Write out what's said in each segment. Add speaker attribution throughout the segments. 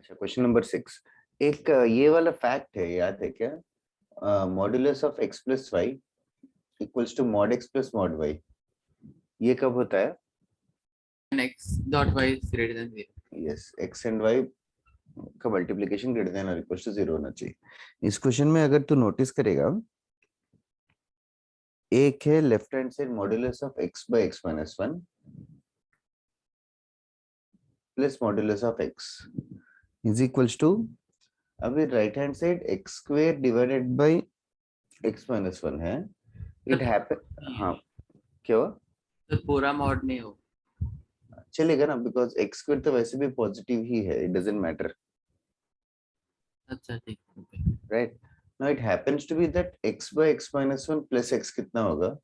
Speaker 1: अच्छा, question number 6। एक ये वाला फैक्ट है, याद है क्या? Modulus of x plus Y equals to mod x plus mod Y. ये कब होता है?
Speaker 2: x dot y is greater than 0.
Speaker 1: Yes, x and y का मल्टीप्लिकेशन ग्रेटर देन और इक्वल्स टू 0 होना चाहिए। इस क्वेश्चन में अगर तू नोटिस करेगा, एक है left hand side modulus of x by x minus 1 plus modulus of x is equals to, अभी right hand side x square divided by x minus 1 है। इट हैपन, हाँ क्या हुआ?
Speaker 2: तो पूरा मॉड नहीं हो।
Speaker 1: चलेगा ना, बिकॉज x स्क्वायर तो वैसे भी पॉजिटिव ही है, इट डजंट मैटर,
Speaker 2: अच्छा ठीक है।
Speaker 1: Right? Now it happens to be that x by x minus 1 plus x कितना होगा?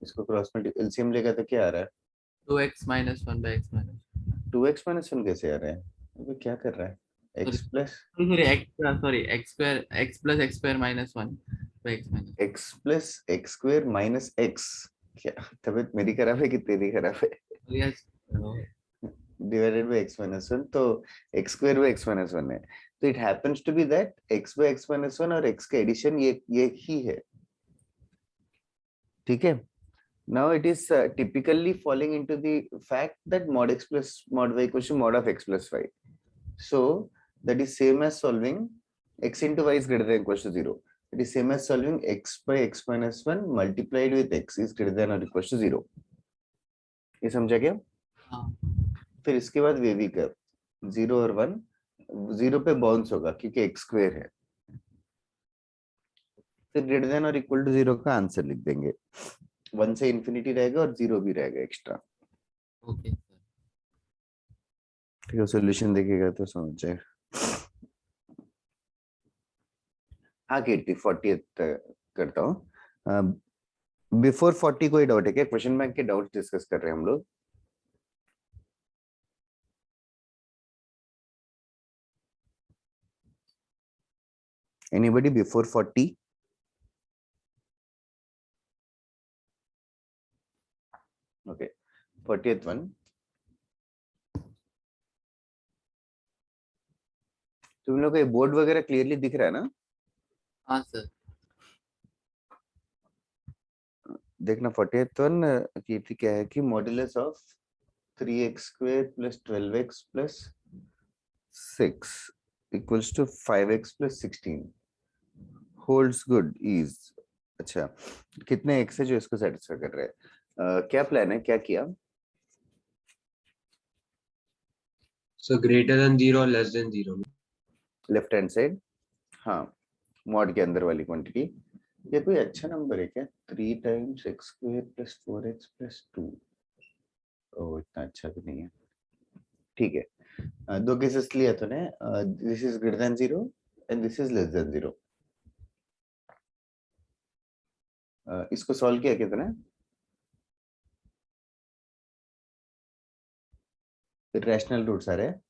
Speaker 1: इसको क्रॉस में एलसीएम लेगा तो क्या आ रहा है?
Speaker 2: 2x minus 1 by x minus
Speaker 1: 2x minus 1 कैसे आ रहा है? अबे क्या कर रहा है?
Speaker 2: sorry
Speaker 1: x plus
Speaker 2: x square x plus x square minus 1 by x minus
Speaker 1: x plus x square minus x। क्या तबीयत मेरी खराब है कि तेरी खराब है?
Speaker 2: yes,
Speaker 1: divided by x minus 1, तो x square by x minus 1 है, तो it happens to be that x by x minus 1 और x का एडिशन ये ही है, ठीक है? Now it is typically falling into the fact that mod x plus mod y equals to mod of x plus y. So that is same as solving x into y is greater than equals to 0. It is same as solving x by x minus 1 multiplied with x is greater than or equals to 0. ये समझा क्या?
Speaker 2: हाँ
Speaker 1: फिर इसके बाद वे भी कर 0 और 1 0 पे बाउंस होगा क्योंकि x स्क्वायर है, फिर ग्रेटर देन और इक्वल टू 0 का आंसर लिख देंगे। 1 से इंफिनिटी रहेगा और 0 भी रहेगा एक्स्ट्रा,
Speaker 2: ओके
Speaker 1: ठीक है? सॉल्यूशन देखेगा तो समझ जाए। हाँ कीर्ति, 40th करता हूँ। बिफोर 40 कोई डाउट है क्या? क्वेश्चन बैंक के डाउट डिस्कस कर रहे हैं हम लोग। Anybody before 40? Okay, 40th one. तुम लोग को ये बोर्ड वगैरह क्लियरली दिख रहा है ना?
Speaker 2: हाँ सर
Speaker 1: देखना 40th वन कीर्ति क्या है कि modulus of 3x square plus 12x plus 6 equals to 5x plus 16 holds good is. अच्छा, कितने x है जो इसको सेटिस्फाई कर रहे हैं? क्या प्लान है, क्या किया?
Speaker 3: So greater than 0 or less than 0.
Speaker 1: Left hand side, हाँ, मॉड के अंदर वाली क्वांटिटी। ये कोई अच्छा नंबर है क्या? 3 times x square plus 4x plus 2। ओ, इतना अच्छा भी नहीं है, ठीक है। दो केसेस लिया तूने, this is greater than 0 and this is less than 0। इसको सॉल्व किया कितने? फिर रैशनल रूट्स आ रहे हैं।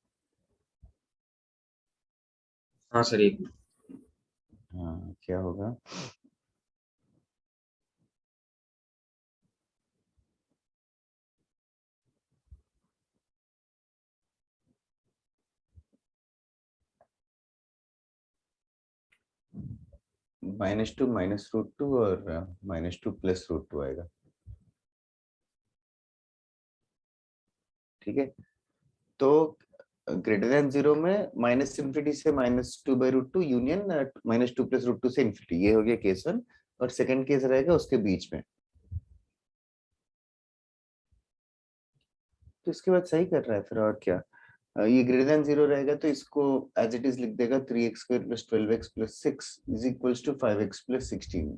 Speaker 3: हाँ सर एक
Speaker 1: हाँ, क्या होगा? -2 माइनस रूट 2 और -2 प्लस रूट 2 आएगा, ठीक है? तो ग्रेटर देन 0 में माइनस इंफिनिटी से -2/√2 यूनियन -2 प्लस रूट 2 से इंफिनिटी, ये हो गया केस 1। और सेकंड केस रहेगा उसके बीच में, तो इसके बाद सही कर रहा है फिर, और क्या? ये ग्रेटर देन 0 रहेगा तो इसको एज इट इज लिख देगा 3x square plus 12x plus 6 is equals to 5x plus 16।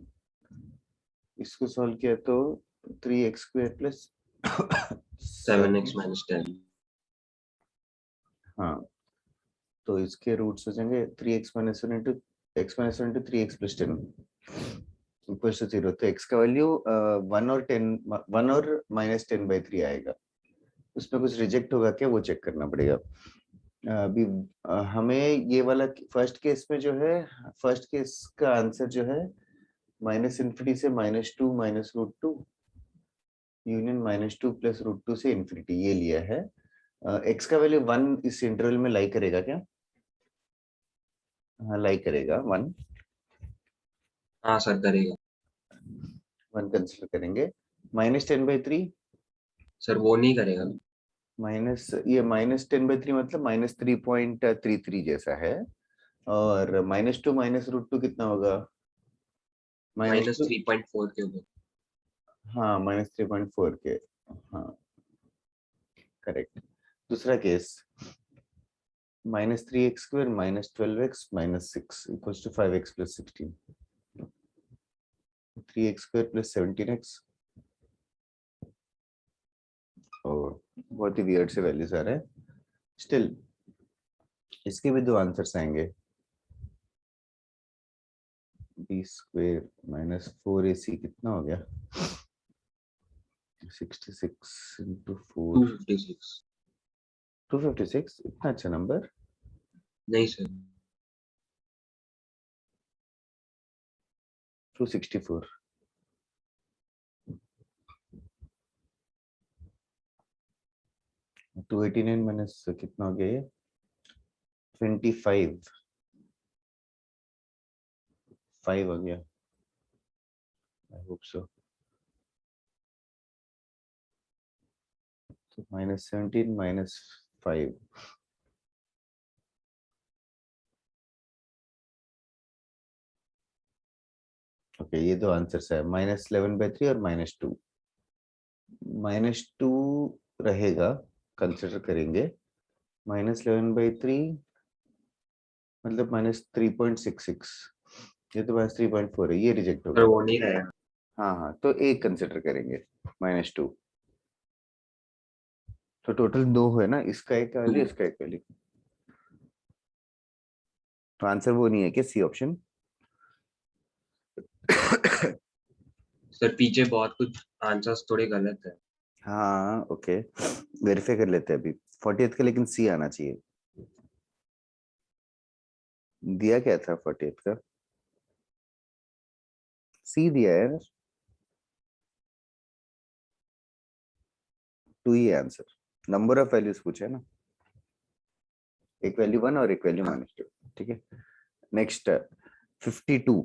Speaker 1: इसको सॉल्व किया तो 3x square plus
Speaker 3: 7x minus 10.
Speaker 1: हाँ, तो इसके रूट्स हो जाएंगे 3x minus 1 into x minus 1 into 3x plus 10 equals to 0। तो x का वैल्यू 1 और 10, 1 और -10/3 आएगा। उसमें कुछ रिजेक्ट होगा क्या, वो चेक करना पड़ेगा। अभी हमें ये वाला फर्स्ट केस में जो है, फर्स्ट केस का आंसर जो है माइनस इंफिनिटी से -2 माइनस रूट 2 यूनियन -2 प्लस √2 से इन्फिनिटी, ये लिया है। x का वैल्यू 1 इस इंटरवल में लाई करेगा क्या? हाँ, लाई करेगा 1
Speaker 3: हाँ सर करेगा।
Speaker 1: 1 कंसिडर करेंगे। -10/3
Speaker 3: सर वो नहीं करेगा।
Speaker 1: माइनस, ये -10/3 मतलब -3.33 जैसा है। और -2 माइनस √2 कितना होगा?
Speaker 3: माइनस
Speaker 1: -2,
Speaker 3: 3.4 के ऊपर।
Speaker 1: हाँ -3.4 के, हाँ करेक्ट। दूसरा case, -3x² -12x -6 equals to 5x + 16, 3x² + 17x। और बहुत ही वियर्ड से वैल्यूज आ रहे हैं। स्टिल इसके भी दो आंसर्स आएंगे। b² - 4ac कितना हो गया? 66 into 4,
Speaker 3: 256।
Speaker 1: 256। इतना अच्छा नंबर।
Speaker 3: नहीं सर।
Speaker 1: 264। टू 89 माइनस कितना हो गया ये? 25, 5 हो गया। I hope so. तो -17 -5, ओके ये दो आंसर्स है, -11/3 और -2। -2 रहेगा, कंसिडर करेंगे। -11/3 मतलब -3.66, ये तो -3.4 है, ये रिजेक्ट
Speaker 3: सर
Speaker 1: होगा।
Speaker 3: वो नहीं रहेगा।
Speaker 1: हाँ हाँ, तो एक कंसिडर करेंगे, -2। तो टोटल 2 है ना, इसका एक वैल्यू, इसका एक वैल्यू। तो आंसर वो नहीं है क्या, सी ऑप्शन?
Speaker 3: सर पीछे बहुत कुछ आंसर्स थोड़े गलत है।
Speaker 1: हाँ ओके, वेरीफाई कर लेते हैं अभी। 40th का लेकिन सी आना चाहिए। दिया क्या था 40th का? सी दिया है यार, 2 ही आंसर। नंबर ऑफ वैल्यूज पूछा है ना, एक वैल्यू 1 और एक वैल्यू -2। ठीक है, नेक्स्ट 52।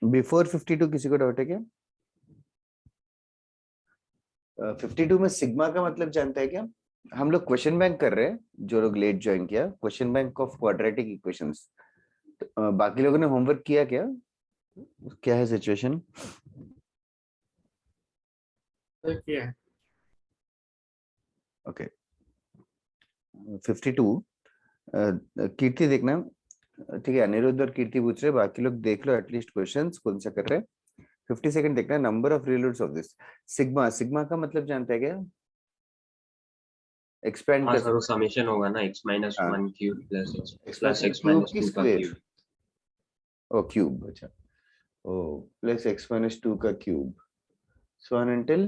Speaker 1: बिफोर 52 किसी को डाउट है क्या? 52 में सिग्मा का मतलब जानता है क्या? हम लोग क्वेश्चन बैंक कर रहे हैं, जो लोग लेट ज्वाइन किया, question bank of quadratic equations. बाकी लोगों ने होमवर्क किया क्या? क्या है सिचुएशन?
Speaker 2: तो क्या है?
Speaker 1: ओके 52, कीर्ति देखना। ठीक है, अनिरुद्ध और कीर्ति पूछ रहे, बाकी लोग देख लो एटलीस्ट क्वेश्चंस कौन सा कर रहे हैं। 50 सेकंड देखना। Number of real roots of this sigma, sigma का मतलब जानते हैं क्या? एक्सपेंड
Speaker 3: हाँ
Speaker 1: कर
Speaker 3: सर वो
Speaker 1: सकते
Speaker 3: समेशन होगा ना, x -
Speaker 1: हैं।
Speaker 3: 1 cube plus
Speaker 1: expansion
Speaker 3: x
Speaker 1: cube
Speaker 3: -
Speaker 1: की
Speaker 3: 2 का
Speaker 1: स्क्वायर,
Speaker 3: क्यूब।
Speaker 1: ओ क्यूब, अच्छा। ओ प्लस x - 2 का cube, so on until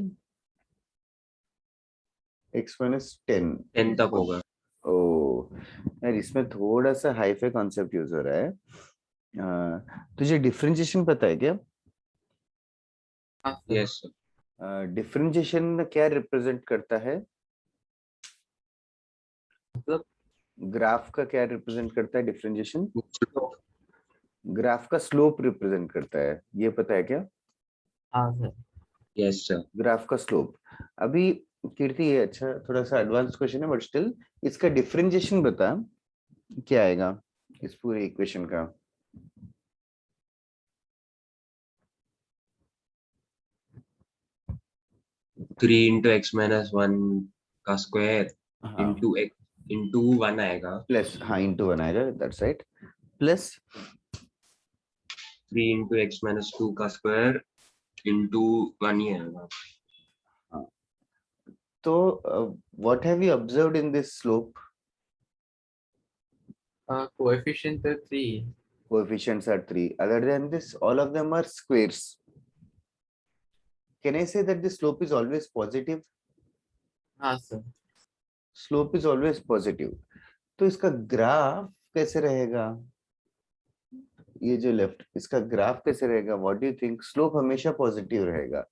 Speaker 1: x - 10।
Speaker 3: 10 तक होगा।
Speaker 1: ओ यार, इसमें थोड़ा सा हाईफाई कॉन्सेप्ट यूज हो रहा है। तुझे डिफरेंशिएशन पता है क्या?
Speaker 2: हाँ सर।
Speaker 3: Yes sir.
Speaker 1: डिफरेंशिएशन क्या रिप्रेजेंट करता है?
Speaker 2: मतलब
Speaker 1: ग्राफ का क्या रिप्रेजेंट करता है डिफरेंशिएशन? ग्राफ का स्लोप रिप्रेजेंट करता है, ये पता है क्या?
Speaker 2: हाँ सर।
Speaker 3: Yes sir.
Speaker 1: ग्राफ का स्लोप। अभी कीर्ति, ये अच्छा थोड़ा सा एडवांस क्वेश्चन है बट स्टिल, इसका डिफरेंशिएशन बता, क्या आएगा इस पूरे इक्वेशन का?
Speaker 3: थ्री इंटू x - 1 का स्क्वायर
Speaker 1: हाँ
Speaker 3: इंटू 1 आएगा।
Speaker 1: प्लस, हाँ इंटू 1 आएगा, that's right. Plus
Speaker 3: 3 into x - 2 का स्क्वायर इंटू 1 ही आएगा।
Speaker 1: तो what have you observed in this slope?
Speaker 2: Coefficient 3।
Speaker 1: Coefficients are 3. Other than this, all of them are squares. Can I say that the slope is always positive?
Speaker 2: हाँ sir.
Speaker 1: Slope is always positive. तो इसका graph कैसे रहेगा? ये जो left, इसका graph कैसे रहेगा? What do you think? Slope हमेशा पॉजिटिव रहेगा,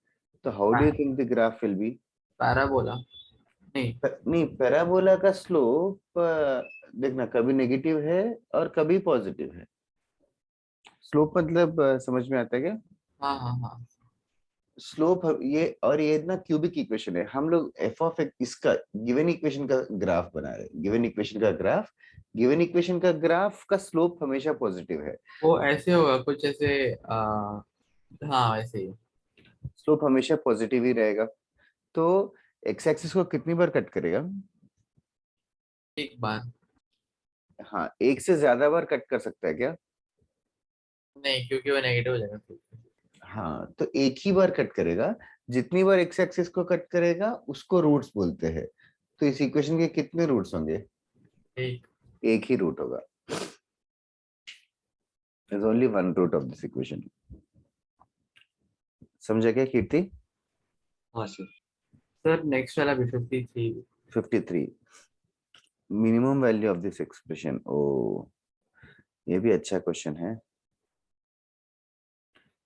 Speaker 1: तो how do you think the graph will be?
Speaker 2: Parabola नहीं,
Speaker 1: नहीं, पैराबोला का स्लोप देखना कभी नेगेटिव है और कभी पॉजिटिव है। स्लोप मतलब समझ में आता है क्या?
Speaker 2: हाँ हाँ हाँ,
Speaker 1: स्लोप ये, और ये ना क्यूबिक इक्वेशन है, हम लोग एफ ऑफ एक्स इसका गिवन इक्वेशन का ग्राफ बना रहे हैं। गिवन इक्वेशन का ग्राफ, गिवन इक्वेशन का ग्राफ का स्लोप हमेशा पॉजिटिव है।
Speaker 2: वो ऐसे होगा कुछ ऐसे हाँ ऐसे ही।
Speaker 1: स्लोप हमेशा पॉजिटिव ही रहेगा। तो एक्स एक्सिस को कितनी बार कट करेगा?
Speaker 2: एक बार,
Speaker 1: हाँ, एक से ज्यादा बार कट कर सकता है क्या?
Speaker 2: नहीं क्योंकि वो नेगेटिव हो जाएगा फिर।
Speaker 1: हाँ, तो एक ही बार कट करेगा। जितनी बार एक्स एक्सिस को कट करेगा उसको रूट्स बोलते हैं। तो इस इक्वेशन के कितने रूट्स होंगे?
Speaker 2: एक,
Speaker 1: एक ही रूट होगा। There's only one root of this equation. समझा क्या कीर्ति?
Speaker 3: हाँ सर।
Speaker 2: सर नेक्स्ट वाला भी 53।
Speaker 1: 53 minimum value of this expression. ओ, ये भी अच्छा क्वेश्चन है।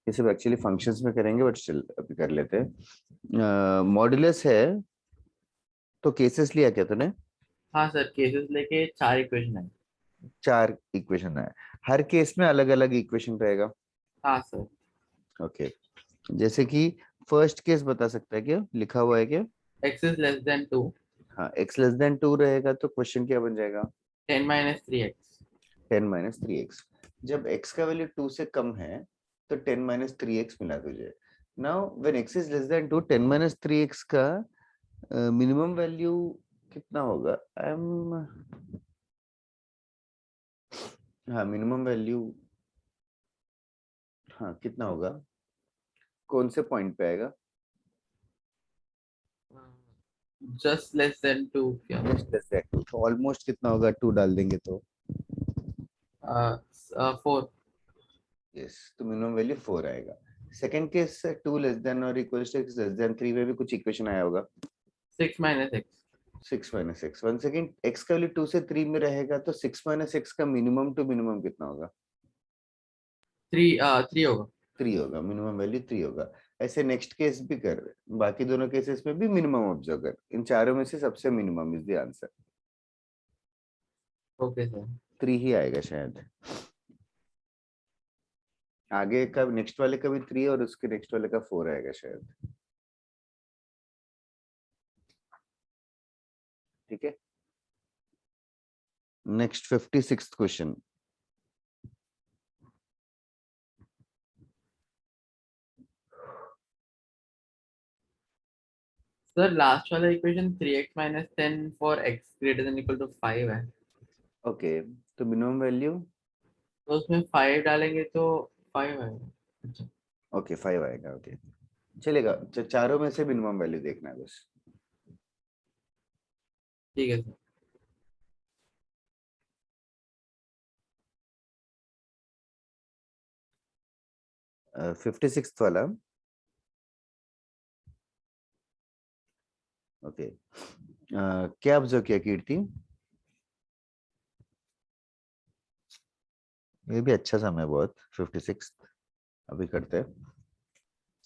Speaker 1: ये सब एक्चुअली फंक्शंस में करेंगे, बट स्टिल अभी कर लेते हैं। मॉडुलस है तो केसेस लिया क्या तूने?
Speaker 2: हाँ सर, केसेस लेके 4 इक्वेशन है।
Speaker 1: 4 इक्वेशन है, हर केस में अलग अलग इक्वेशन रहेगा।
Speaker 2: हाँ सर,
Speaker 1: ओके, जैसे कि फर्स्ट केस बता सकता है क्या, लिखा हुआ है क्या?
Speaker 2: x इज लेस देन 2,
Speaker 1: हाँ, x लेस देन 2 रहेगा तो क्वेश्चन क्या बन जाएगा?
Speaker 2: 10 माइनस 3x।
Speaker 1: 10 minus 3x। जब x का वैल्यू 2 से कम है तो 10 माइनस 3x मिला तुझे। Now when x is less than 2, 10 minus 3x का मिनिमम वैल्यू कितना होगा? आई एम, हाँ मिनिमम वैल्यू, हाँ कितना होगा? कौन से पॉइंट पे आएगा?
Speaker 2: जस्ट लेस देन 2 क्या?
Speaker 1: जस्ट लेस देन 2, तो ऑलमोस्ट कितना होगा 2 डाल देंगे तो?
Speaker 2: 4,
Speaker 1: यस, तो मिनिमम वैल्यू 4 आएगा। सेकंड केस 2 लेस देन और equal to x less than 3 में भी कुछ इक्वेशन आया होगा।
Speaker 2: 6 minus x।
Speaker 1: 6 minus X, one second, x का वैल्यू 2 से 3 में रहेगा तो 6 माइनस एक्स का मिनिमम टू मिनिमम कितना होगा?
Speaker 2: 3 होगा।
Speaker 1: 3 होगा, मिनिमम वैल्यू 3 होगा। ऐसे नेक्स्ट केस भी कर, बाकी दोनों केसेस में भी मिनिमम ऑब्जर्व कर, इन चारों में से सबसे minimum is the answer.
Speaker 2: Okay sir.
Speaker 1: 3 ही आएगा शायद। आगे का नेक्स्ट वाले का भी 3 और उसके नेक्स्ट वाले का 4 आएगा शायद। ठीक है, नेक्स्ट 56 क्वेश्चन।
Speaker 2: सर लास्ट वाला equation 3x minus 10 for x greater than equal to 5 है।
Speaker 1: ओके, तो मिनिमम वैल्यू,
Speaker 2: तो उसमें 5 डालेंगे तो 5 आएगा। अच्छा,
Speaker 1: ओके 5 आएगा। ओके, चलेगा। चारों में से मिनिमम वैल्यू देखना है बस।
Speaker 2: ठीक है सर।
Speaker 1: 56 वाला। ओके, क्या ऑब्जर्व किया कीर्ति? ये भी अच्छा समय बहुत, 56 अभी करते हैं।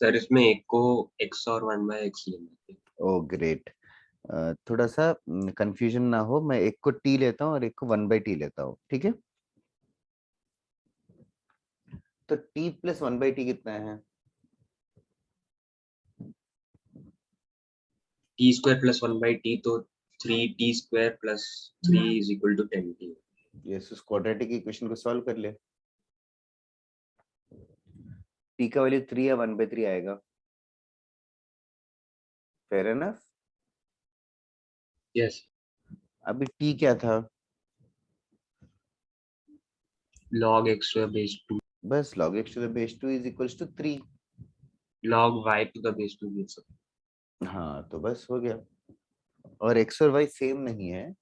Speaker 3: सर इसमें एक को x और 1/x लेना है।
Speaker 1: ओ ग्रेट, थोड़ा सा कंफ्यूजन ना हो, मैं एक को t लेता हूँ और एक को 1/t लेता हूँ, ठीक है? तो t प्लस 1/t कितना है?
Speaker 3: t स्क्वायर प्लस 1/t, तो 3t square plus 3 is equal to 10t।
Speaker 1: Yes, उस क्वाड्रेटिक इक्वेशन को सॉल्व कर ले। t का वैल्यू 3 या 1/3 आएगा। Fair enough.
Speaker 3: यस,
Speaker 1: अभी t क्या था?
Speaker 3: log x to the base 2,
Speaker 1: बस log x to the base 2 is equals to 3।
Speaker 3: log y to the base 2 भी सब।
Speaker 1: हाँ, तो बस हो गया। और x और y सेम नहीं है,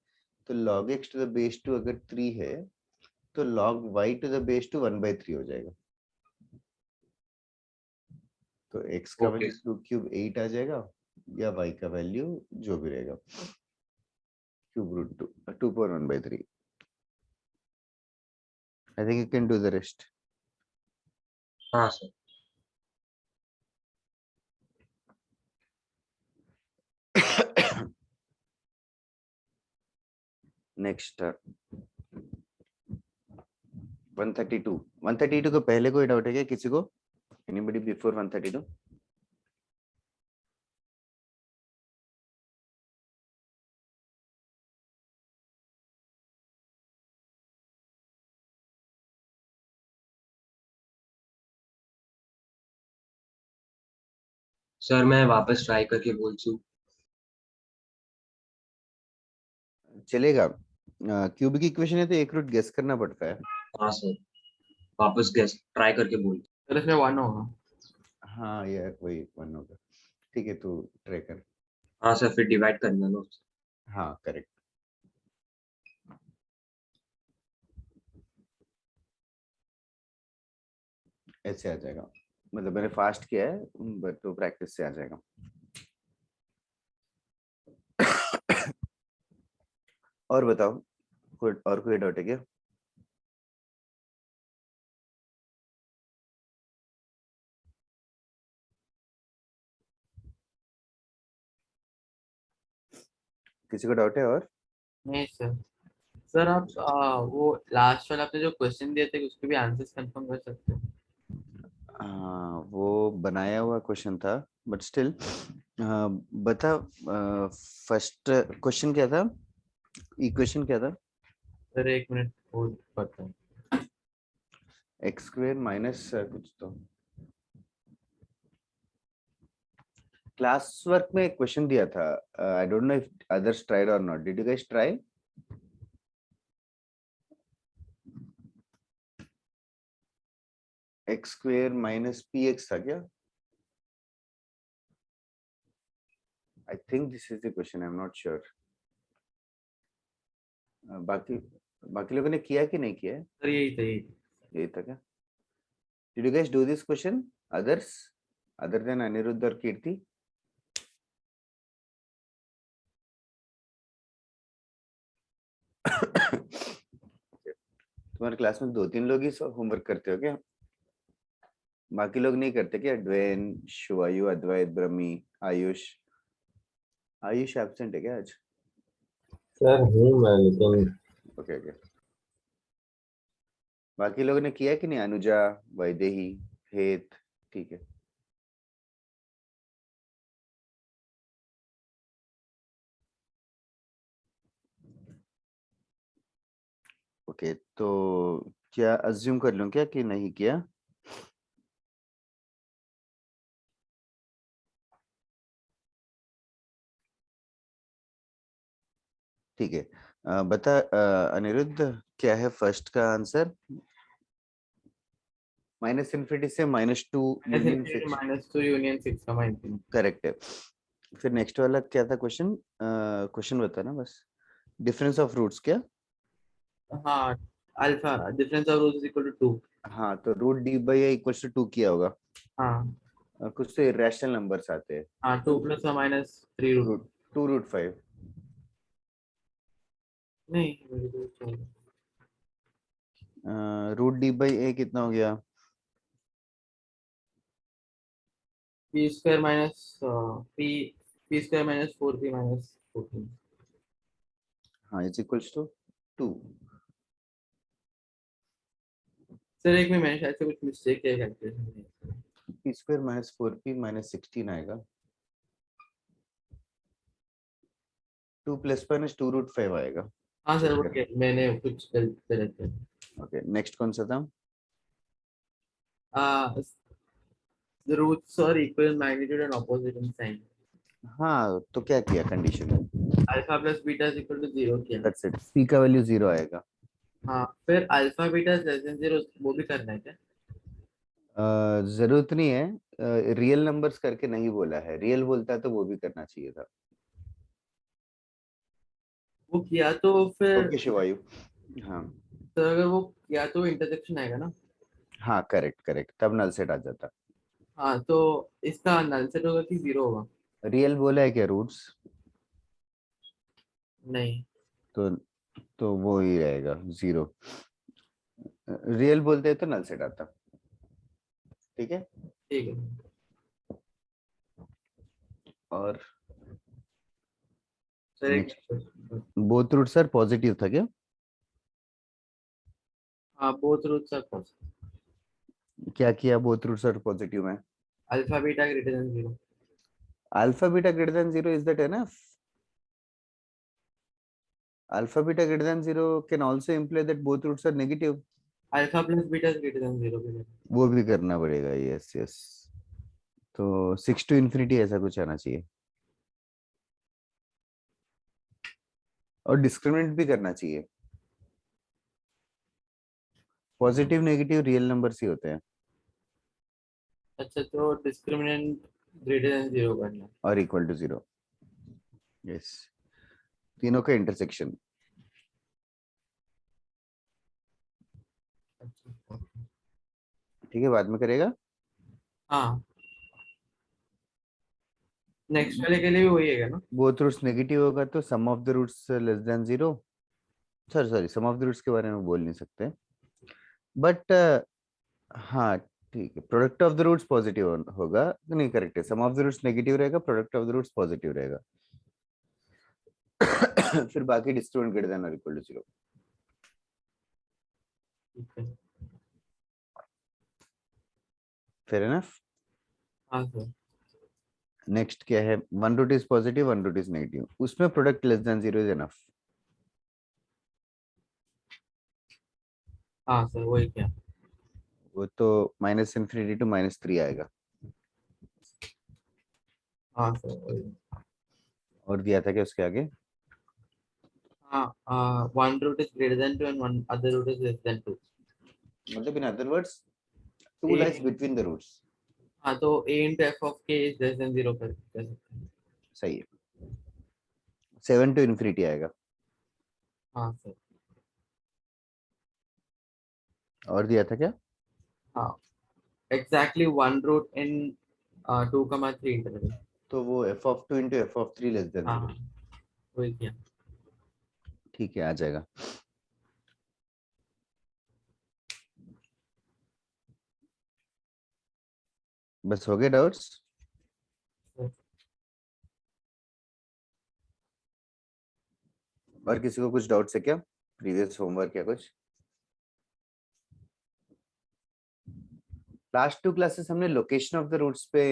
Speaker 1: तो log x to the base 2 अगर 3 है तो log y to the base 2 1/3 हो जाएगा। तो x का
Speaker 3: ओके,
Speaker 1: वैल्यू 2 क्यूब 8 आ जाएगा, या y का वैल्यू जो भी रहेगा क्यूब रूट 2 पर 1/3। I think you can do the rest.
Speaker 3: हाँ सर।
Speaker 1: नेक्स्ट 132 को पहले कोई डाउट है क्या किसी को? Anybody before 132?
Speaker 3: सर मैं वापस ट्राई करके बोलूँ?
Speaker 1: चलेगा। क्यूबिक इक्वेशन है तो एक रूट गेस करना पड़ता है।
Speaker 3: हाँ सर, वापस गेस ट्राई करके बोल।
Speaker 2: सर इसमें 1 होगा।
Speaker 1: हाँ यार वही 1 होगा। ठीक है तू ट्राई कर।
Speaker 3: हाँ सर, फिर डिवाइड करना लो।
Speaker 1: हाँ करेक्ट। ऐसे आ जाएगा, मतलब मैंने फास्ट किया है बट तो प्रैक्टिस से आ जाएगा। और बताओ, कोई डाउट है क्या? किसी को डाउट है और?
Speaker 2: नहीं सर। सर आप वो लास्ट वाला आपने जो क्वेश्चन दिए थे उसके भी आंसर्स कंफर्म कर सकते हो?
Speaker 1: हाँ वो बनाया हुआ क्वेश्चन था बट स्टिल बता। फर्स्ट क्वेश्चन क्या था? इक्वेशन क्या था?
Speaker 2: सर 1 मिनट होल्ड करता हूँ।
Speaker 1: एक्स स्क्वायर माइनस कुछ तो क्लास वर्क में एक क्वेश्चन दिया था। I don't know if others tried और not. Did you guys try? X square minus p x था क्या? I think this is the question, I am not sure. बाकी बाकी लोगों ने किया कि नहीं किया है?
Speaker 2: सर यही था यही।
Speaker 1: यही था क्या? Did you guys do this question? Others other than Anirudh और कीर्ति? तुम्हारे क्लास में 2-3 लोग ही होमवर्क करते हो क्या? बाकी लोग नहीं करते क्या? ड्वेन, शिवायु, अद्वैत, ब्रह्मी, आयुष। आयुष एब्सेंट है क्या आज?
Speaker 4: सर हूँ मैं, लेकिन
Speaker 1: ओके ओके। बाकी लोगों ने किया कि नहीं? अनुजा, वैदेही, हेत? ठीक है। ओके तो क्या अज्यूम कर लूं क्या कि नहीं किया? ठीक है। बता अनिरुद्ध, क्या है फर्स्ट का आंसर? माइनस इन्फिनिटी से -2 यूनियन 6।
Speaker 2: -2 यूनियन 6 का इंफिनिटी।
Speaker 1: करेक्ट है। फिर नेक्स्ट वाला क्या था क्वेश्चन? क्वेश्चन बता ना बस। डिफरेंस ऑफ रूट्स क्या?
Speaker 2: हाँ, alpha difference of roots equal to 2।
Speaker 1: हाँ तो root D by A equals to 2 किया होगा।
Speaker 2: हाँ
Speaker 1: कुछ तो इरेशनल नंबर्स आते हैं।
Speaker 2: हाँ, 2 + और -3 रूट।
Speaker 1: रूट 2√5।
Speaker 2: नहीं,
Speaker 1: रूट डी बाई ए कितना हो गया?
Speaker 2: P square minus P square -4p - 14।
Speaker 1: हाँ इज इक्वल्स टू 2।
Speaker 2: सर एक में मैंने शायद से कुछ मिस्टेक किया कैलकुलेशन में।
Speaker 1: पी स्क्वायर -4p -16 आएगा। 2 + 2√5 आएगा।
Speaker 2: हाँ सर,
Speaker 1: चेक
Speaker 2: वो
Speaker 1: कर।
Speaker 2: मैंने कुछ गलत किया।
Speaker 1: ओके नेक्स्ट कौन सा था?
Speaker 2: The roots are equal magnitude and opposite in sign.
Speaker 1: हाँ तो क्या किया condition?
Speaker 2: Alpha plus beta is equal to 0 किया।
Speaker 1: That's it. p का वैल्यू 0 आएगा।
Speaker 2: हाँ, फिर अल्फा बीटा लेस देन 0 वो भी करना है क्या?
Speaker 1: जरूरत नहीं है। रियल नंबर्स करके नहीं बोला है, रियल बोलता तो वो भी करना चाहिए था।
Speaker 2: वो किया तो फिर
Speaker 1: ओके शिवायु। हाँ
Speaker 2: तो अगर वो किया तो इंटरसेक्शन आएगा ना?
Speaker 1: हाँ करेक्ट करेक्ट, तब नल सेट आ जाता।
Speaker 2: हाँ, तो इसका नल सेट होगा कि 0 होगा?
Speaker 1: रियल बोला है क्या रूट्स?
Speaker 2: नहीं।
Speaker 1: तो वो ही रहेगा 0। रियल बोलते हैं तो नल सेट आता। ठीक है।
Speaker 2: ठीक है
Speaker 1: और
Speaker 2: सर, एक
Speaker 1: next both roots are positive था क्या?
Speaker 2: हाँ, both roots are positive.
Speaker 1: क्या किया बोथ रूट्स आर पॉजिटिव में?
Speaker 2: Alpha beta greater than 0.
Speaker 1: Alpha beta greater than 0, is that enough? Alpha beta greater than 0 can also imply that both roots are negative.
Speaker 2: Alpha plus beta is greater than 0.
Speaker 1: वो भी करना पड़ेगा, yes yes. तो 6 to infinity ऐसा कुछ आना चाहिए, और डिस्क्रिमिनेंट भी करना चाहिए। पॉजिटिव नेगेटिव रियल नंबर्स ही होते हैं,
Speaker 2: अच्छा, तो discriminant greater than 0 करना।
Speaker 1: और इक्वल टू 0। यस, तीनों का इंटरसेक्शन।
Speaker 2: अच्छा,
Speaker 1: ठीक है, बाद में करेगा।
Speaker 2: हाँ, नेक्स्ट वाले के लिए भी वही है ना?
Speaker 1: बोथ रूट्स नेगेटिव होगा तो sum of the roots less than 0। Sorry, sum of the roots के बारे में बोल नहीं सकते, बट हाँ ठीक है, product of the roots positive होगा, नहीं करेक्ट है, sum of the roots negative रहेगा, product of the roots positive रहेगा। फिर बाकी डिस्क्रिमिनेंट ग्रेटर देन और इक्वल टू 0।
Speaker 2: ठीक है।
Speaker 1: Fair enough.
Speaker 2: हाँ सर।
Speaker 1: नेक्स्ट क्या है? One root is positive, one root is negative, उसमें product less than 0 is enough.
Speaker 2: हाँ सर, वही क्या?
Speaker 1: वो तो माइनस इन्फिनिटी टू -3 आएगा।
Speaker 2: हाँ सर, वही।
Speaker 1: और दिया था क्या उसके आगे?
Speaker 2: हाँ, one root is greater than 2 and one other root is less than 2.
Speaker 1: मतलब in other words 2 lies between the roots.
Speaker 2: हाँ, तो a into f of k is less than 0 कर सकते हैं।
Speaker 1: सही है, 7 टू इन्फिनिटी आएगा।
Speaker 2: हाँ सर।
Speaker 1: और दिया था क्या?
Speaker 2: हाँ, exactly one root in 2,3 interval।
Speaker 1: तो वो f(2) into f(3) less than 0।
Speaker 2: हाँ, वही क्या?
Speaker 1: ठीक है, आ जाएगा। बस हो गए डाउट्स? और किसी को कुछ डाउट्स है क्या प्रीवियस होमवर्क या कुछ? लास्ट 2 क्लासेस हमने लोकेशन ऑफ द रूट्स पे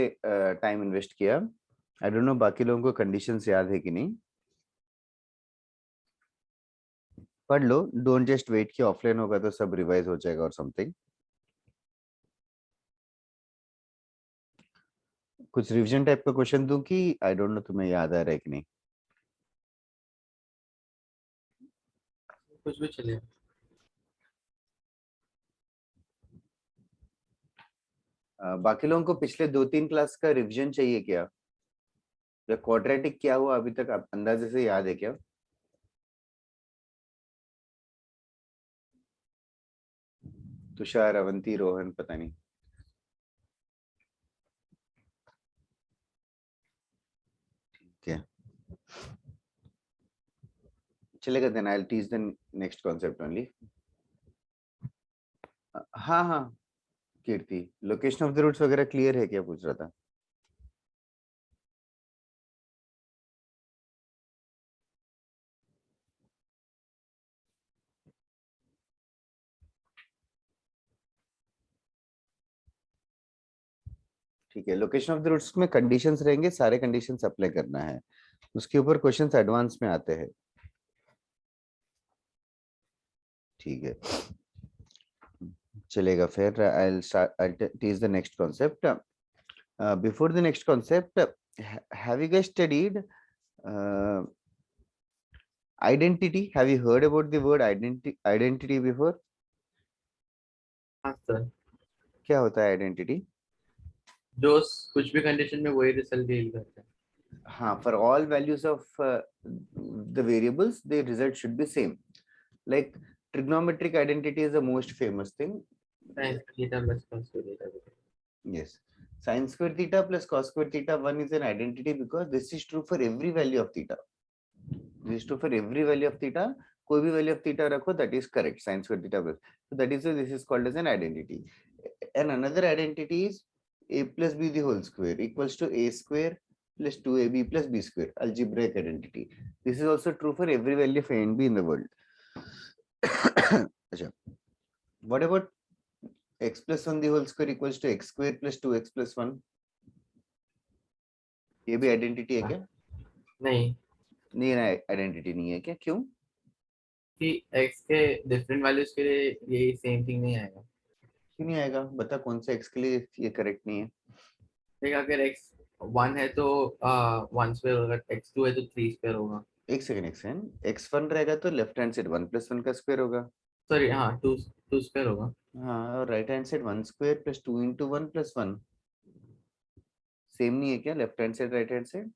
Speaker 1: टाइम इन्वेस्ट किया। आई डोंट नो बाकी लोगों को कंडीशंस याद है कि नहीं, पढ़ लो। डोंट जस्ट वेट कि ऑफलाइन होगा तो सब रिवाइज हो जाएगा और समथिंग। कुछ रिवीजन टाइप का क्वेश्चन दूं कि आई डोंट नो तुम्हें याद आ रहा है कि नहीं?
Speaker 2: कुछ भी चलेगा।
Speaker 1: बाकी लोगों को पिछले 2-3 क्लास का रिवीजन चाहिए क्या, या क्वाड्रेटिक क्या हुआ अभी तक आप अंदाजे से याद है क्या? तुषार, अवंती, रोहन, पता नहीं। ठीक है, चलेगा। Then I will teach the next concept only. हाँ हाँ Kirti, location of the roots वगैरह क्लियर है क्या, पूछ रहा था। ठीक है, लोकेशन ऑफ द रूट्स में कंडीशंस रहेंगे, सारे कंडीशंस अप्लाई करना है, उसके ऊपर क्वेश्चंस एडवांस में आते हैं। ठीक है, चलेगा। फिर I'll teach the next concept. Before the next concept, have you guys studied identity? Have you heard about the word identity before?
Speaker 2: हाँ सर,
Speaker 1: क्या होता है identity?
Speaker 2: जो कुछ भी कंडीशन में वही रिजल्ट डील करते हैं।
Speaker 1: हाँ, for all values of the variables, the result should be same. Like trigonometric identity is the most famous thing.
Speaker 2: Sin theta plus cos theta।
Speaker 1: Yes, sin square theta plus cos square theta 1 is an identity because this is true for every value of theta. This is true for every value of theta. कोई भी value of theta रखो, that is correct. Sin square theta plus, so that is why this is called as an identity. And another identity is a plus b the whole square equals to a square plus 2ab plus b square, algebraic identity. This is also true for every value of a and b in the world. अच्छा, what about x plus 1 the whole square equals to x square plus 2x plus 1? ये भी identity है क्या?
Speaker 2: नहीं,
Speaker 1: नहीं ना, identity नहीं है क्या? क्यों?
Speaker 2: कि x के डिफरेंट वैल्यूज के लिए ये सेम थिंग नहीं आएगा।
Speaker 1: क्यों नहीं आएगा? बता कौन से x के लिए ये करेक्ट नहीं है?
Speaker 2: देख, अगर x 1 है तो 1 स्क्वायर होगा, x 2 है तो 3 स्क्वायर होगा।
Speaker 1: एक सेकंड, x1 रहेगा तो लेफ्ट हैंड साइड 1 plus 1 का स्क्वायर होगा।
Speaker 2: सॉरी, हाँ 2 स्क्वायर होगा।
Speaker 1: हाँ, और right hand side 1 square plus 2 into 1 plus 1 same नहीं है क्या? Left hand side right hand side?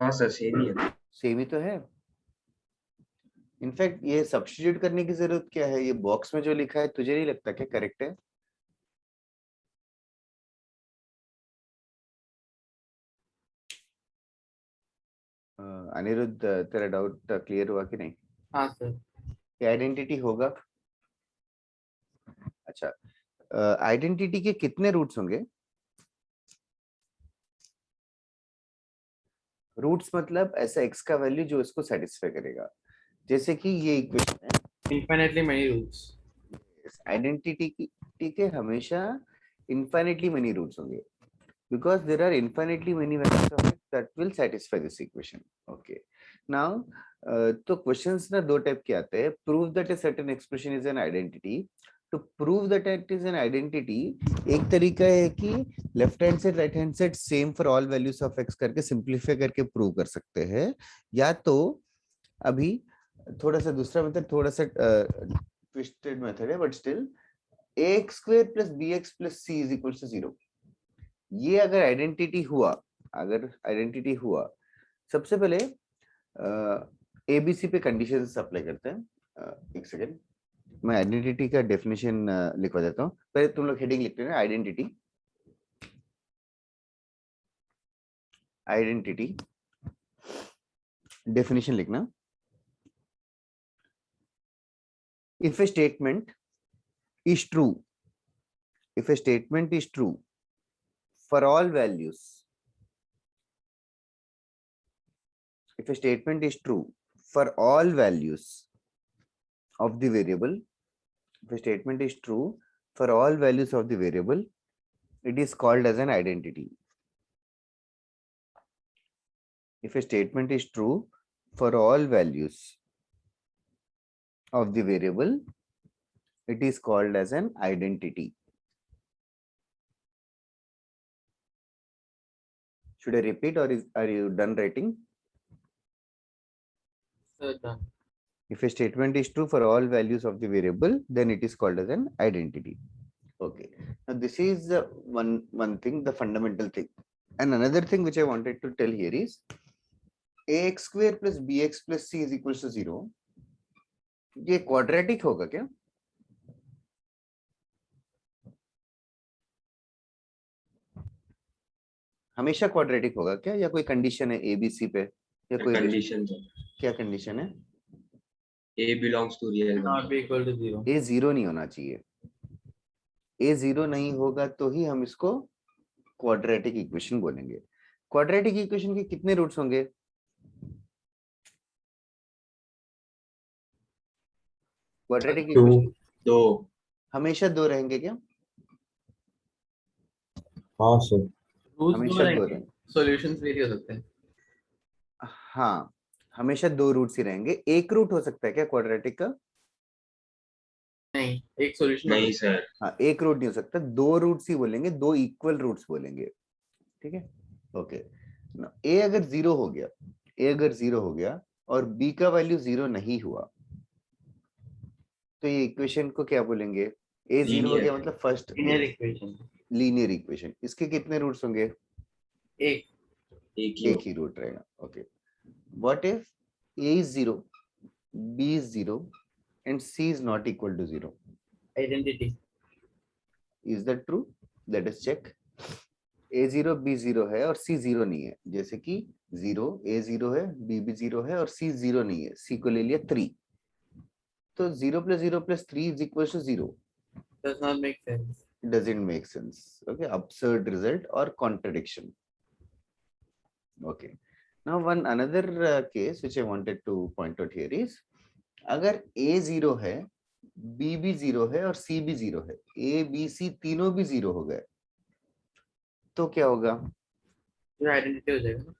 Speaker 3: हाँ सर सेम ही है।
Speaker 1: सेम ही तो है। इनफैक्ट ये सब्स्टिट्यूट करने की जरूरत क्या है? ये बॉक्स में जो लिखा है तुझे नहीं लगता क्या करेक्ट है? अनिरुद्ध, तेरा डाउट क्लियर हुआ कि नहीं?
Speaker 2: हाँ सर।
Speaker 1: ये आइडेंटिटी होगा। अच्छा, आइडेंटिटी के कितने रूट्स होंगे? रूट्स मतलब ऐसा x का वैल्यू जो इसको सेटिस्फाई करेगा। जैसे कि ये इक्वेशन है,
Speaker 2: इनफाइनाइटली मेनी रूट्स।
Speaker 1: आइडेंटिटी के हमेशा इनफाइनाइटली मेनी रूट्स होंगे because there are infinitely many values of x that will satisfy this equation. Okay, now तो questions ना दो टाइप के आते हैं। prove that a certain expression is an identity. to prove that it is an identity, एक तरीका है कि left hand side right hand side same for all values of x करके सिंप्लीफाई करके प्रूव कर सकते हैं, या तो अभी थोड़ा सा दूसरा मेथड, थोड़ा सा ट्विस्टेड मेथड है, but still ax square plus bx plus c is equals to 0. ये अगर आइडेंटिटी हुआ, सबसे पहले एबीसी पे कंडीशंस अप्लाई करते हैं। एक सेकेंड, मैं आइडेंटिटी का डेफिनेशन लिखवा देता हूँ। पहले तुम लोग हेडिंग लिखते हैं, आइडेंटिटी डेफिनेशन लिखना। If A statement is true, for all values, if a statement is true for all values of the variable, it is called as an identity. If a statement is true for all values of the variable, it is called as an identity. Should I repeat, or are you done writing?
Speaker 2: Sir, done.
Speaker 1: If a statement is true for all values of the variable, then it is called as an identity. Okay. Now this is one thing, the fundamental thing. And another thing which I wanted to tell here is ax square plus bx plus c is equals to 0. ये quadratic होगा क्या? हमेशा quadratic होगा क्या, या कोई condition है ABC पे, या कोई
Speaker 3: कंडीशन
Speaker 1: क्या कंडीशन है?
Speaker 3: a belongs to real
Speaker 2: Not
Speaker 3: number.
Speaker 2: be equal to 0.
Speaker 1: A zero नहीं होना चाहिए। ए जीरो नहीं होगा तो ही हम इसको क्वाड्रेटिक इक्वेशन बोलेंगे। क्वाड्रेटिक इक्वेशन के कितने रूट्स होंगे? क्वाड्रेटिक इक्वेशन
Speaker 3: दो।
Speaker 1: हमेशा दो रहेंगे क्या?
Speaker 4: हाँ सर।
Speaker 2: रूट्स
Speaker 1: हमेशा
Speaker 2: दो
Speaker 1: दो
Speaker 2: रहेंगे,
Speaker 1: रहेंगे।
Speaker 2: सॉल्यूशंस वेरी हो सकते हैं।
Speaker 1: हाँ, हमेशा दो रूट्स ही रहेंगे। एक रूट हो सकता है क्या क्वाड्रेटिक का?
Speaker 2: नहीं, एक सॉल्यूशन
Speaker 3: नहीं सर।
Speaker 1: हाँ, एक रूट नहीं हो सकता, दो रूट्स ही बोलेंगे, दो इक्वल रूट्स बोलेंगे। ठीक है, ओके। ए अगर जीरो हो गया और बी का वैल्यू जीरो नहीं हुआ, तो ये इक्वेशन को क्या बोलेंगे? ए जीरो हो गया मतलब first
Speaker 2: linear equation.
Speaker 1: Linear equation. इसके कितने रूट्स होंगे?
Speaker 2: एक
Speaker 3: एक
Speaker 1: ही रूट रहेगा। Okay, what if a is 0, b is 0 and c is not equal to 0?
Speaker 2: Identity.
Speaker 1: Is that true? Let us check. a0 b0 है और c 0 नहीं है। जैसे कि 0 a 0 है, b भी 0 है और c 0 नहीं है। c को ले लिया 3, तो 0 plus 0 plus 3 is equals to 0.
Speaker 2: does not make sense.
Speaker 1: doesn't make sense. Okay, absurd result or contradiction. Okay, now one another case which I wanted to point out here is, अगर a 0 है, b भी 0 है और c भी 0 है, a b c तीनों भी 0 हो गए, तो क्या होगा?
Speaker 2: जो आइडेंटिटी हो जाएगा ना।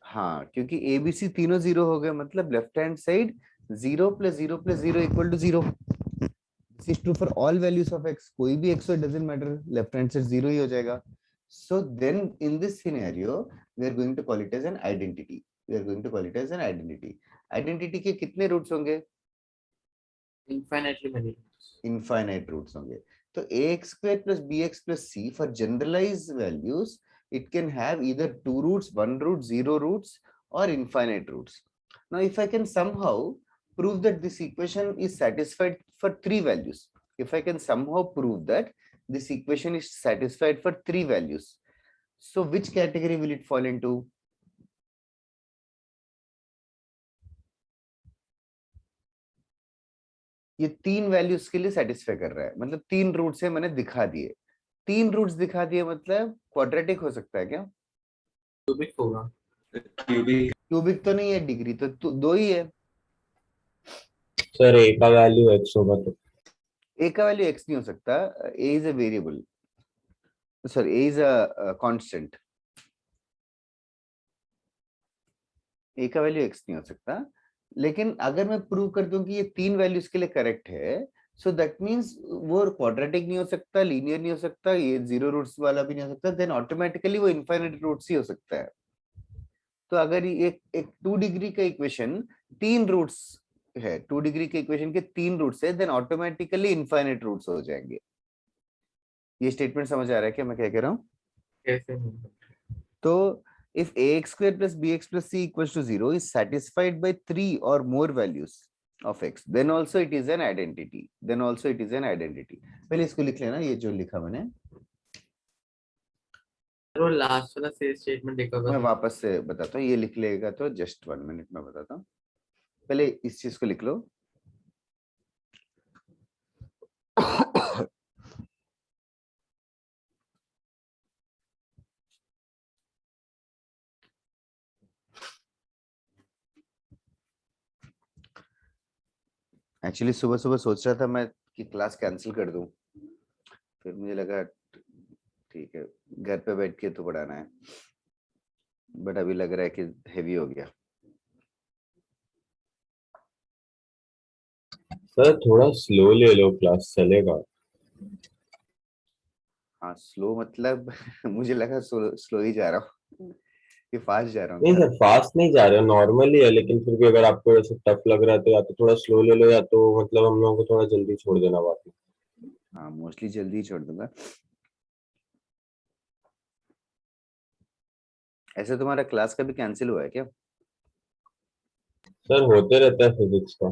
Speaker 1: हाँ, क्योंकि a b c तीनों 0 हो गए, मतलब left hand side 0 + 0 + 0 = 0. This is true for all values of x. कोई भी x हो, it doesn't matter, left hand side 0 ही हो जाएगा. So then in this scenario we are going to call it as an identity. We are going to call it as an identity. Identity के कितने roots होंगे?
Speaker 2: Infinitely many.
Speaker 1: Infinite roots होंगे. तो ax² + bx + c for generalized values, it can have either 2 roots, 1 root, 0 roots, or infinite roots. Now if I can somehow prove that this equation is satisfied for 3 values, if I can somehow prove that this equation is satisfied for 3 values, so which category will it fall into? ये 3 values के लिए satisfy कर रहा है, मतलब 3 roots है, मैंने दिखा दिए. 3 रूट्स दिखा दिए मतलब क्वाड्रेटिक हो सकता है क्या?
Speaker 2: क्यूबिक होगा.
Speaker 3: क्यूबिक
Speaker 1: क्यूबिक तो नहीं है, डिग्री तो 2 ही है.
Speaker 4: सर a का वैल्यू x होगा तो
Speaker 1: a का वैल्यू x नहीं हो सकता. a is a variable, sorry a is a constant. a का वैल्यू x नहीं हो सकता. लेकिन अगर मैं प्रूव कर दूं कि ये 3 वैल्यूज के लिए करेक्ट है, सो दैट मींस वो क्वाड्रेटिक नहीं हो सकता, लीनियर नहीं हो सकता, ये 0 रूट्स वाला भी नहीं हो सकता, देन ऑटोमेटिकली वो इनफाइनाइट रूट्स ही हो सकता है. तो अगर ये एक 2 डिग्री का इक्वेशन 3 रूट्स है, 2 डिग्री के इक्वेशन के 3 रूट्स है, देन ऑटोमेटिकली इनफाइनाइट रूट्स हो जाएंगे. ये स्टेटमेंट समझ आ रहा है क्या मैं क्या कह रहा हूँ?
Speaker 2: कैसे नहीं?
Speaker 1: तो if ax² + bx + c = 0 is satisfied by 3 or more values of x, then also it is an identity. Then also it is an identity. पहले इसको लिख लेना, ये जो लिखा मैंने.
Speaker 2: वो लास्ट वाला से स्टेटमेंट देखा
Speaker 1: मैं
Speaker 2: बस.
Speaker 1: वापस से बताता हूँ, ये लिख लेगा तो जस्ट 1 मिनट में बताता हूँ. पहले इस चीज को लिख लो. एक्चुअली सुबह सुबह सोच रहा था मैं कि क्लास कैंसिल कर दूं, फिर मुझे लगा ठीक है घर पे बैठ के तो पढ़ाना है, बट अभी लग रहा है कि हेवी हो गया.
Speaker 4: सर थोड़ा स्लो ले लो, क्लास चलेगा.
Speaker 1: हाँ स्लो मतलब मुझे लगा स्लो ही जा रहा हूँ कि फास्ट जा रहा हूँ
Speaker 4: नहीं
Speaker 1: क्या?
Speaker 4: सर, फास्ट नहीं जा रहे हो, नॉर्मली है, लेकिन फिर भी अगर आपको ऐसे टफ लग रहा है तो या तो थोड़ा स्लो ले लो, या तो मतलब हम लोगों को थोड़ा जल्दी छोड़ देना बाकी.
Speaker 1: हाँ मोस्टली जल्दी ही छोड़ दूंगा. ऐसे तुम्हारा क्लास का भी कैंसिल हुआ है क्या?
Speaker 4: सर होते रहता है फिजिक्स का.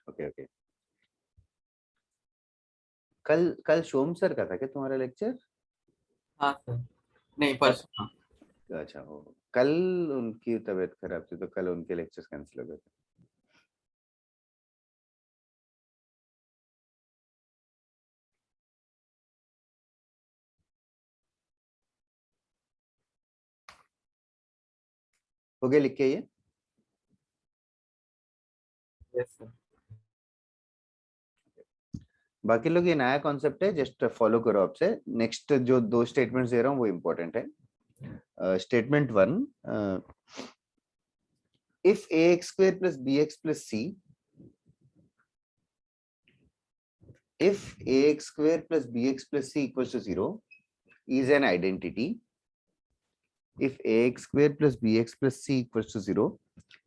Speaker 1: Okay okay. कल कल सोम सर का था क्या तुम्हारा लेक्चर?
Speaker 2: हाँ सर. नहीं परसों.
Speaker 1: अच्छा हो, कल उनकी तबीयत खराब थी तो कल उनके लेक्चर्स कैंसिल हो गए थे. हो गया लिख के ये.
Speaker 2: Yes sir.
Speaker 1: बाकी लोग ये नया कॉन्सेप्ट है, जस्ट फॉलो करो आपसे. नेक्स्ट जो 2 स्टेटमेंट्स दे रहा हूँ वो इम्पोर्टेंट है. Statement 1, if ax² + bx + c, if ax² + bx + c = 0 is an identity. If ax² + bx + c = 0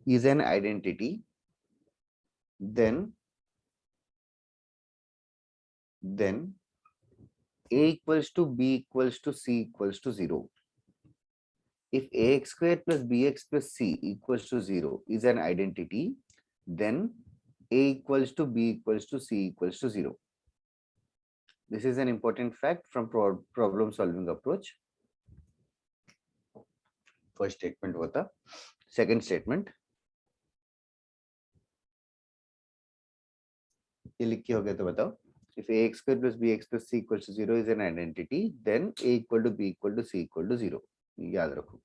Speaker 1: is an identity, then a = b = c = 0. If ax² + bx + c = 0 is an identity, then a = b = c = 0. This is an important fact from problem solving approach. First statement हुआ था. Second statement, ये लिख के हो गया तो बताओ. if ax square plus bx plus c equals to 0 is an identity, then a equal to b equal to c equal to 0. याद रखो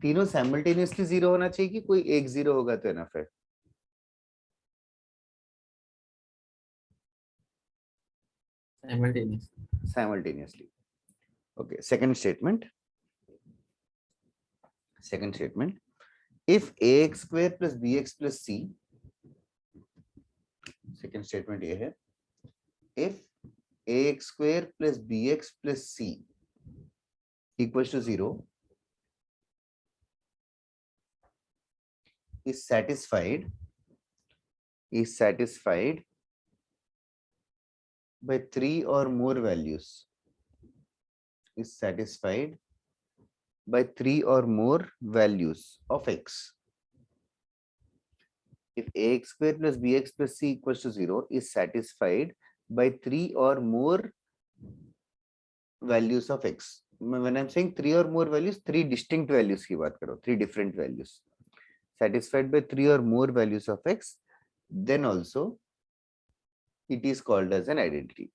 Speaker 1: तीनों साइमल्टेनियसली 0 होना चाहिए कि कोई एक 0 होगा तो एनफ है.
Speaker 2: Simultaneous.
Speaker 1: Simultaneously. Okay, second statement. If ax square plus bx plus c, second statement ये है, if ax square plus bx plus c equals to 0 is satisfied by 3 or more values, is satisfied by 3 or more values of x. If ax square plus bx plus c equals to 0 is satisfied by 3 or more values of x. When I'm saying 3 or more values, 3 distinct values की बात करो, 3 different values. Satisfied by 3 or more values of x, then also it is called as an identity.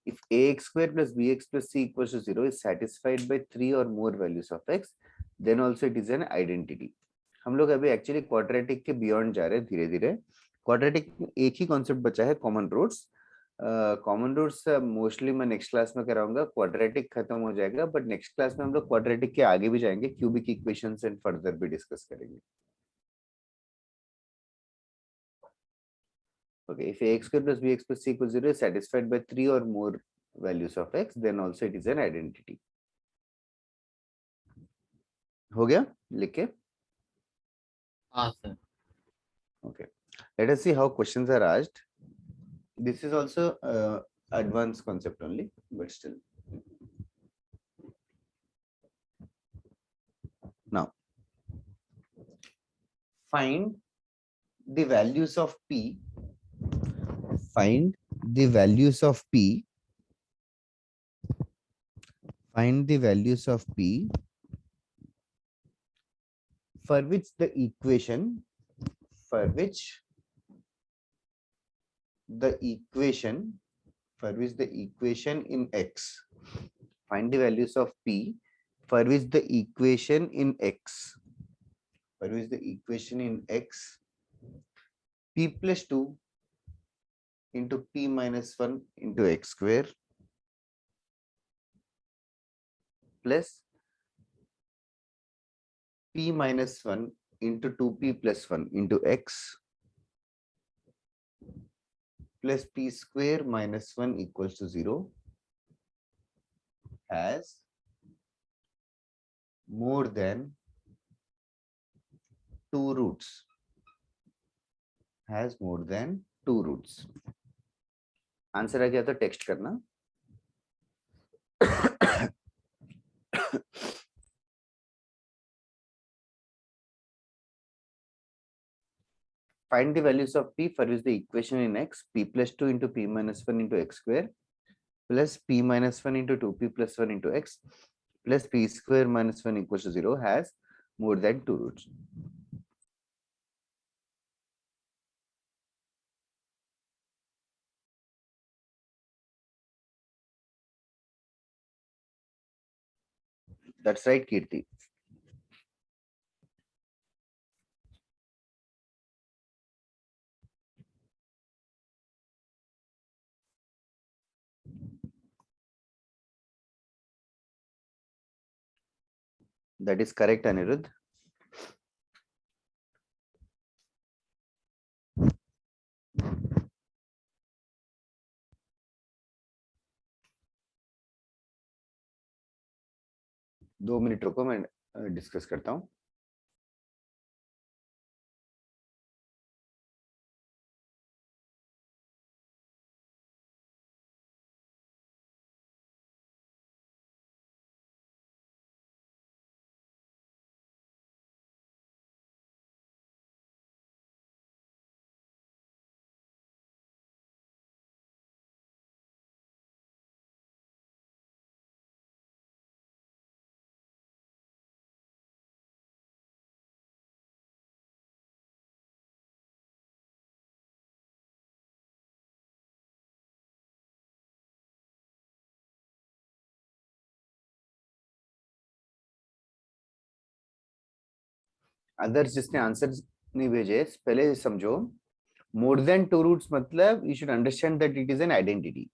Speaker 1: If ax square plus bx plus c equals to 0 is satisfied by 3 or more values of x, then also it is an identity. हम लोग अभी actually quadratic के beyond जा रहे हैं धीरे धीरे. Quadratic में एक ही कॉन्सेप्ट बचा है, common roots. Common roots mostly मैं नेक्स्ट क्लास में कराऊंगा. क्वाड्रेटिक खत्म हो जाएगा, बट नेक्स्ट क्लास में हम लोग क्वाड्रेटिक के आगे भी जाएंगे, क्यूबिक इक्वेशंस एंड फर्दर भी डिस्कस करेंगे. Okay, if ax square plus bx plus c equals 0 is satisfied by 3 or more values of x, then also it is an identity. हो गया लिख के?
Speaker 2: हाँ sir.
Speaker 1: Okay, let us see how questions are asked. This is also advanced concept only, but still. Now, find the values of p. Find the values of p. Find the values of p for which the equation in x. Find the values of p for which the equation in x. P plus 2 into p minus 1 into x square plus p minus 1 into 2p plus 1 into x plus p square minus 1 equals to 0 has more than 2 roots. Answer आ गया तो text करना. Find the values of p for which the equation in x, p plus 2 into p minus 1 into x square plus p minus 1 into 2p plus 1 into x plus p square minus 1 equals to 0 has more than 2 roots. That's right, Kirti. That is correct, Anirudh. दो minute रुको, मैं discuss करता हूँ. Others जिसने answer नहीं भेजे पहले समझो, मोर देन टू रूट्स मतलब you should understand that it is an identity,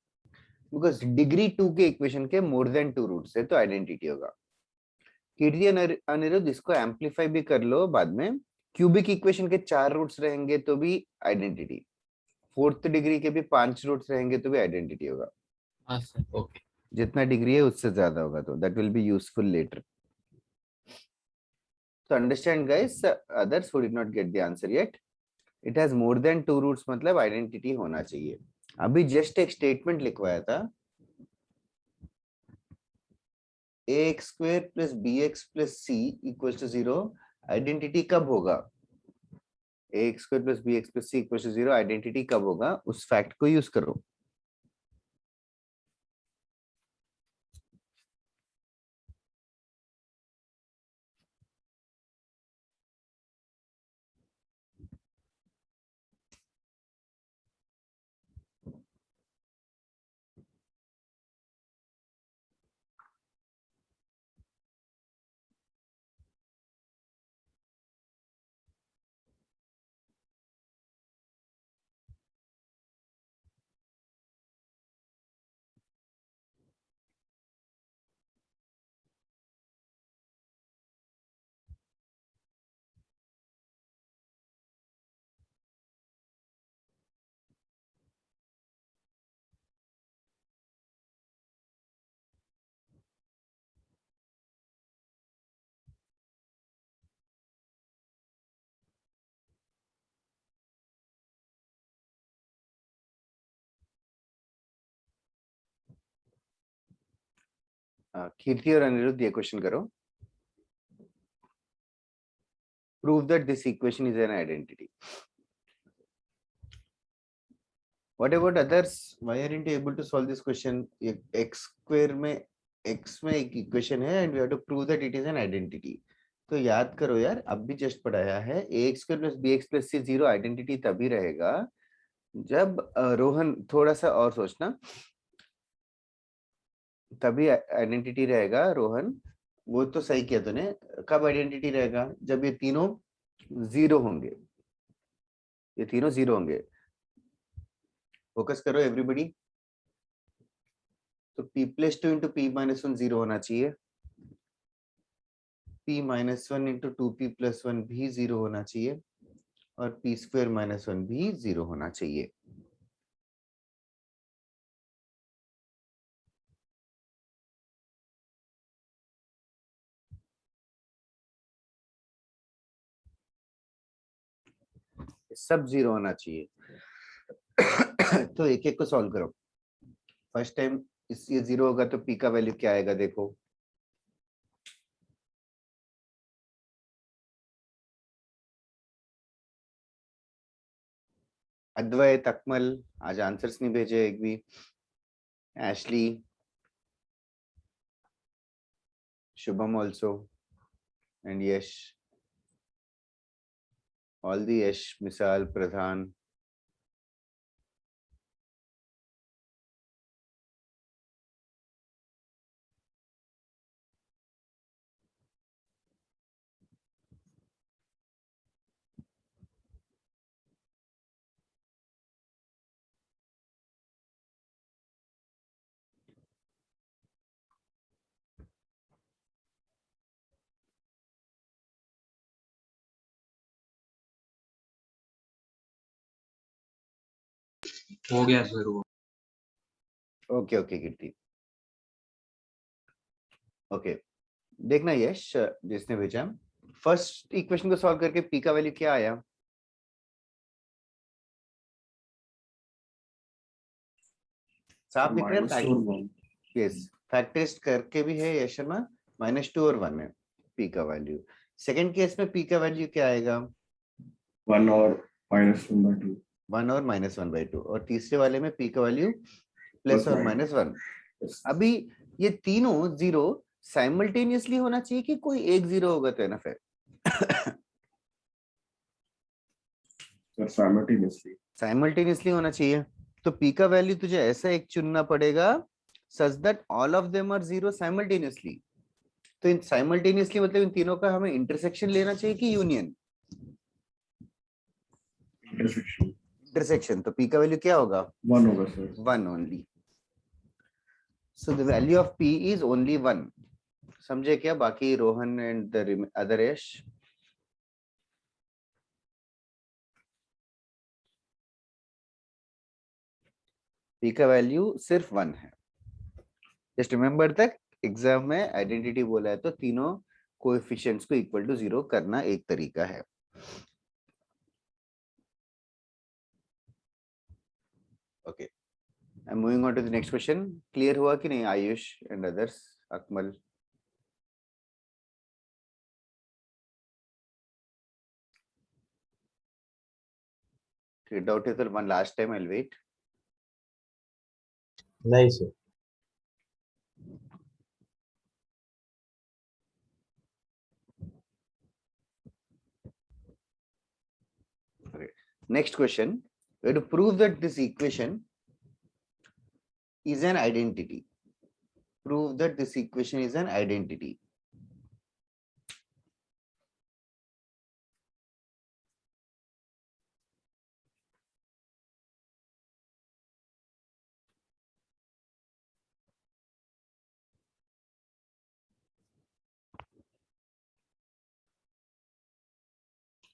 Speaker 1: because degree 2 के इक्वेशन के मोर देन 2 रूट्स है तो आइडेंटिटी होगा। कीर्ति अनिरुद्ध इसको एम्पलीफाई भी कर लो बाद में, क्यूबिक इक्वेशन के 4 रूट्स रहेंगे तो भी आइडेंटिटी, 4th डिग्री के भी 5 रूट्स रहेंगे तो भी आइडेंटिटी होगा।
Speaker 2: हाँ सर, ओके।
Speaker 1: जितना डिग्री है उससे ज्यादा होगा तो that will be useful later. So understand guys, others who did not get the answer yet, it has more than 2 roots मतलब आइडेंटिटी होना चाहिए। अभी जस्ट एक स्टेटमेंट लिखवाया था, ax square plus bx plus c equals to 0, identity कब होगा? ax square plus bx plus c equals to 0 identity कब होगा? उस फैक्ट को यूज करो। कीर्ति और अनिरुद्ध ये क्वेश्चन करो। Prove that this equation is an identity. What about others? Why aren't you able to solve this question? X square में x में एक इक्वेशन है and we have to prove that it is an identity. तो याद करो यार, अब भी जस्ट पढ़ाया है, ax square plus bx plus c 0 identity तभी रहेगा जब रोहन थोड़ा सा और सोचना, तभी आइडेंटिटी रहेगा रोहन। वो तो सही किया तूने, कब आइडेंटिटी रहेगा? जब ये तीनों 0 होंगे, ये तीनों 0 होंगे। फोकस करो एवरीबॉडी। तो p plus 2 into p minus 1 0 होना चाहिए, p minus 1 into 2p plus 1 भी 0 होना चाहिए, और p स्क्वायर माइनस 1 भी 0 होना चाहिए। सब 0 होना चाहिए। तो एक एक को सॉल्व करो। फर्स्ट टाइम ये 0 होगा तो p का वैल्यू क्या आएगा देखो। अद्वैत, अकमल आज आंसर्स नहीं भेजे एक भी। Ashley, Shubham also, and Yash, all the Yash, Misal, Pradhan.
Speaker 3: हो गया सर वो।
Speaker 1: ओके ओके कीर्ति, ओके देखना यश जिसने भेजा, फर्स्ट इक्वेशन को सॉल्व करके p का वैल्यू क्या आया? साफ दिख रहा है? यस, फैक्टराइज्ड करके भी है यश शर्मा, -2 और 1 है p का वैल्यू। सेकंड केस में p का वैल्यू क्या आएगा?
Speaker 5: 1 और -1/2।
Speaker 1: 1 और -1/2। और तीसरे वाले में p का वैल्यू प्लस और -1। अभी ये तीनों 0 साइमल्टेनियसली होना चाहिए कि कोई एक 0 होगा तो एनफ है?
Speaker 5: सर साइमल्टेनियसली
Speaker 1: होना चाहिए। तो p का वैल्यू तुझे ऐसा एक चुनना पड़ेगा such that all of them are 0 simultaneously. तो इन साइमल्टेनियसली मतलब इन तीनों का हमें इंटरसेक्शन लेना चाहिए कि यूनियन?
Speaker 5: इंटरसेक्शन
Speaker 1: इंटरसेक्शन, तो p का वैल्यू क्या होगा?
Speaker 5: 1 होगा sir.
Speaker 1: 1 only. So the value of p is only 1. समझे क्या? बाकी Rohan and the other Yash. p का वैल्यू सिर्फ 1 है. जस्ट रिमेंबर तक एग्जाम में आइडेंटिटी बोला है तो तीनों कोएफिशिएंट्स को इक्वल टू 0 करना एक तरीका है. Okay, I am moving on to the next question. Clear हुआ कि नहीं Ayush and others? Akmal, doubt है तो one last time I will wait.
Speaker 4: नहीं sir.
Speaker 1: Next question, we have to prove that this equation is an identity. Prove that this equation is an identity.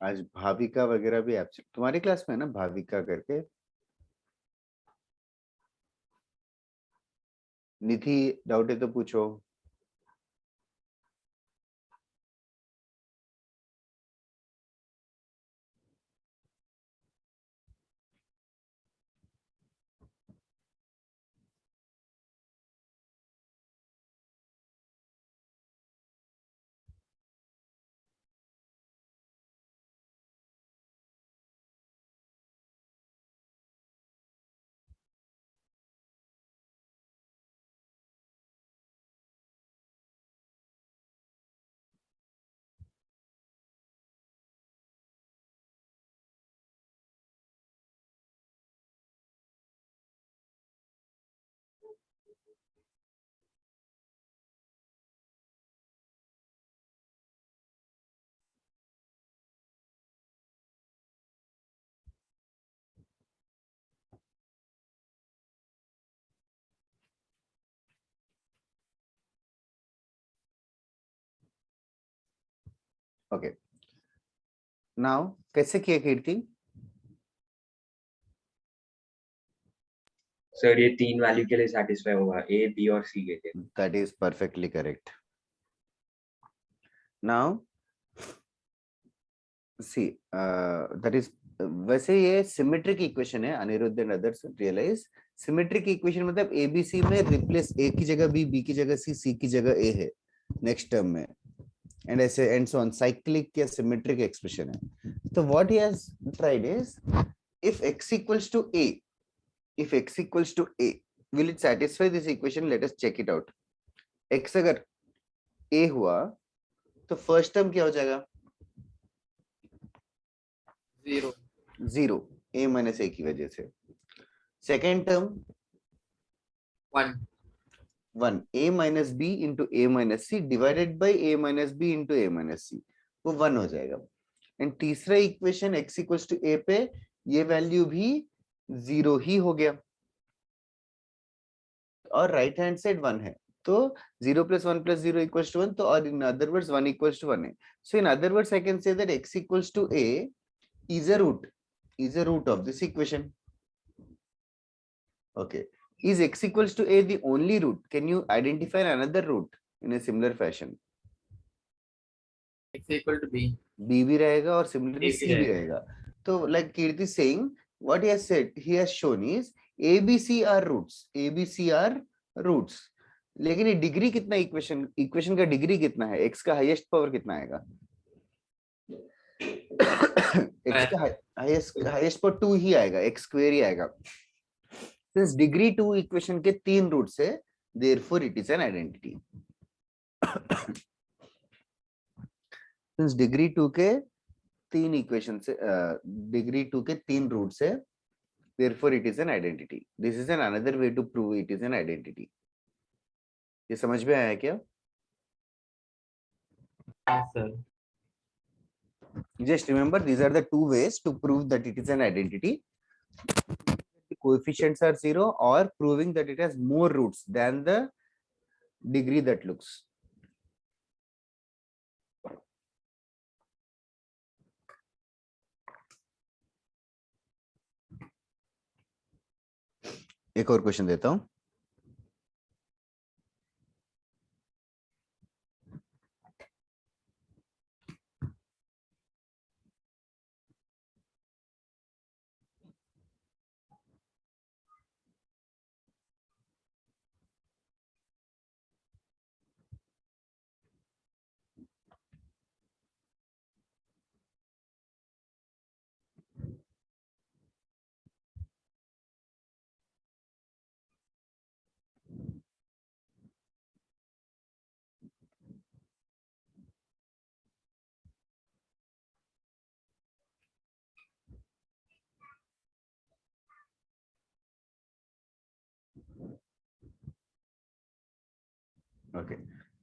Speaker 1: आज भाविका वगैरह भी absent तुम्हारी क्लास में है ना, भाविका करके. निधि डाउट है तो पूछो. ओके, नाउ कैसे किया कीर्ति?
Speaker 3: सर ये 3 वैल्यू के लिए सेटिस्फाई होगा, ए बी और सी के लिए.
Speaker 1: That is perfectly correct. Now see, that is वैसे ये सिमेट्रिक इक्वेशन है. Anirudh and others realise symmetric equation मतलब ए बी सी में रिप्लेस ए की जगह बी, बी की जगह सी, सी की जगह ए है नेक्स्ट टर्म में, एंड ऐसे एंड सो ऑन. साइक्लिक या सिमेट्रिक एक्सप्रेशन है. तो what he has tried is if x equals to a, if x equals to a, will it satisfy this equation? Let us check it out. x अगर a हुआ तो first term क्या हो जाएगा?
Speaker 2: 0.
Speaker 1: 0, a minus a की वजह से. Second term
Speaker 2: 1.
Speaker 1: 1, a minus b into a minus c divided by a minus b into a minus c, वो 1 हो जाएगा. एंड तीसरा equation x equals to a पे ये वैल्यू भी 0 ही हो गया और राइट हैंड साइड 1 है. तो 0 plus 1 plus 0 equals to 1. तो और in other words 1 equals to 1 है. So in other words I can say that x equals to a is a root of this equation. Okay, is x equals to a the only root? Can you identify another root in a similar fashion?
Speaker 2: X equal to b.
Speaker 1: b भी रहेगा और similarly
Speaker 2: A भी
Speaker 1: c भी
Speaker 2: रहेगा.
Speaker 1: रहेगा. तो like Kirti is saying, what he has said, he has shown is a b c are roots, a b c are roots. लेकिन ये डिग्री कितना इक्वेशन का डिग्री कितना है? x का हाईएस्ट पावर कितना आएगा? x का हाईएस्ट पावर 2 ही आएगा, x स्क्वायर ही आएगा. सिंस डिग्री 2 इक्वेशन के 3 रूट्स है, therefore it is an identity. Since degree 2 के 3 इक्वेशन से डिग्री 2 के 3 रूट्स है, therefore it is an identity. This is an another way to prove it is an identity. ये समझ में आया क्या?
Speaker 2: हाँ sir.
Speaker 1: Just remember, these are the two ways to prove that it is an identity. The coefficients are 0 or proving that it has more roots than the degree that looks. एक और question देता हूं. Okay.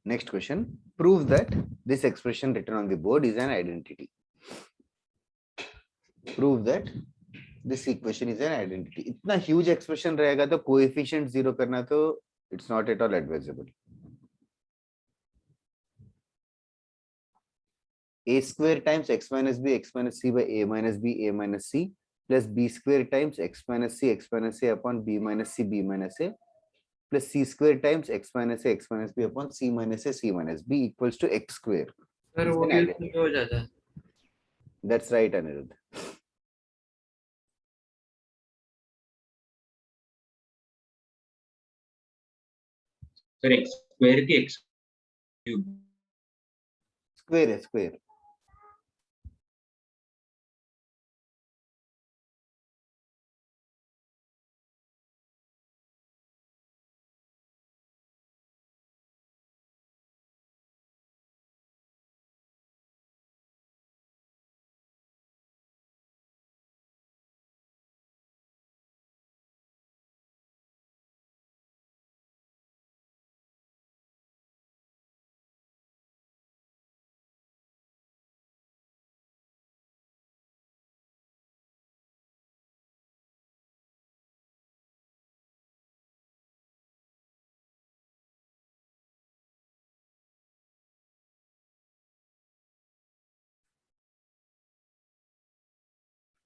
Speaker 1: Next question. Prove that this expression written on the board is an identity. Prove that this equation is an identity. इतना huge expression रहेगा तो coefficient 0 करना तो it's not at all advisable. A square times x minus c by a minus c plus b square times x minus c upon b minus a plus c square times x minus b upon c minus b equals to x square.
Speaker 2: Sir वो भी उसमें हो जाता है.
Speaker 1: That's right, Anirudh.
Speaker 3: Sir x square की x cube.
Speaker 1: Square है square.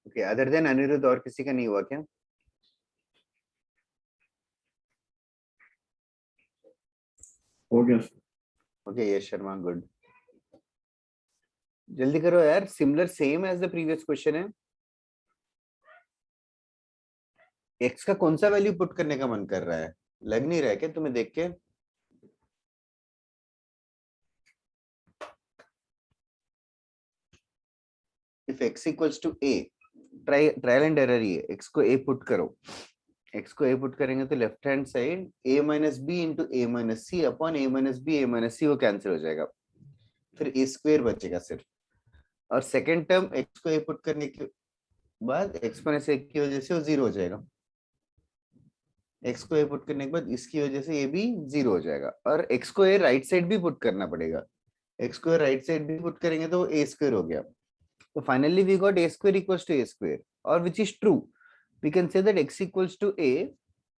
Speaker 1: Okay, other than Anirudh और किसी का नहीं हुआ क्या?
Speaker 5: हो गया sir.
Speaker 1: Okay, yes, Sharma, good. जल्दी करो यार, similar same as the previous question है. X का कौन सा वैल्यू पुट करने का मन कर रहा है? लग नहीं रहा है क्या तुम्हें देख के? If x equals to a, trial and error ही है. X को a पुट करो. X को a पुट करेंगे तो left hand side a minus b into a minus c upon a minus c वो कैंसिल हो जाएगा. फिर a स्क्वायर बचेगा सिर्फ. और सेकेंड टर्म x को a पुट करने के बाद एक्सपोनेंस की वजह से वो 0 हो जाएगा. x को a पुट करने के बाद इसकी वजह से ये भी 0 हो जाएगा. और x को a राइट साइड भी पुट करना पड़ेगा. x को राइट साइड भी पुट करेंगे तो a स्क्वायर हो गया. So finally we got a square equals to a square, or which is true. We can say that x equals to a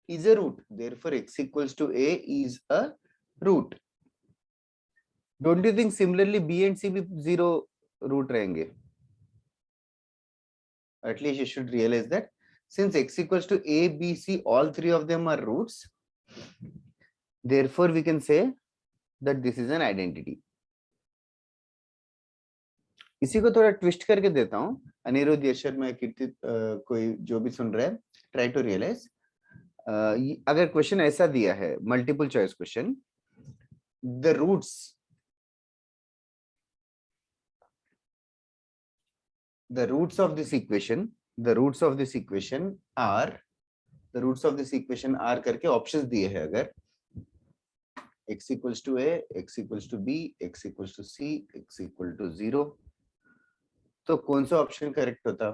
Speaker 1: is a root. Therefore, x equals to a is a root. Don't you think similarly b and c भी 0 root रहेंगे? At least you should realize that since x equals to a, b, c, all three of them are roots. Therefore, we can say that this is an identity. इसी को थोड़ा twist करके देता हूं. अनिरुद्ध, यशर, मैं कीर्ति, कोई जो भी सुन रहा है, ट्राई टू रियलाइज. अगर क्वेश्चन ऐसा दिया है, multiple choice question, the roots of this equation are करके ऑप्शंस दिए हैं. अगर x equals to a, x equals to b, x equals to c, x equal to 0, तो कौन सा ऑप्शन करेक्ट होता?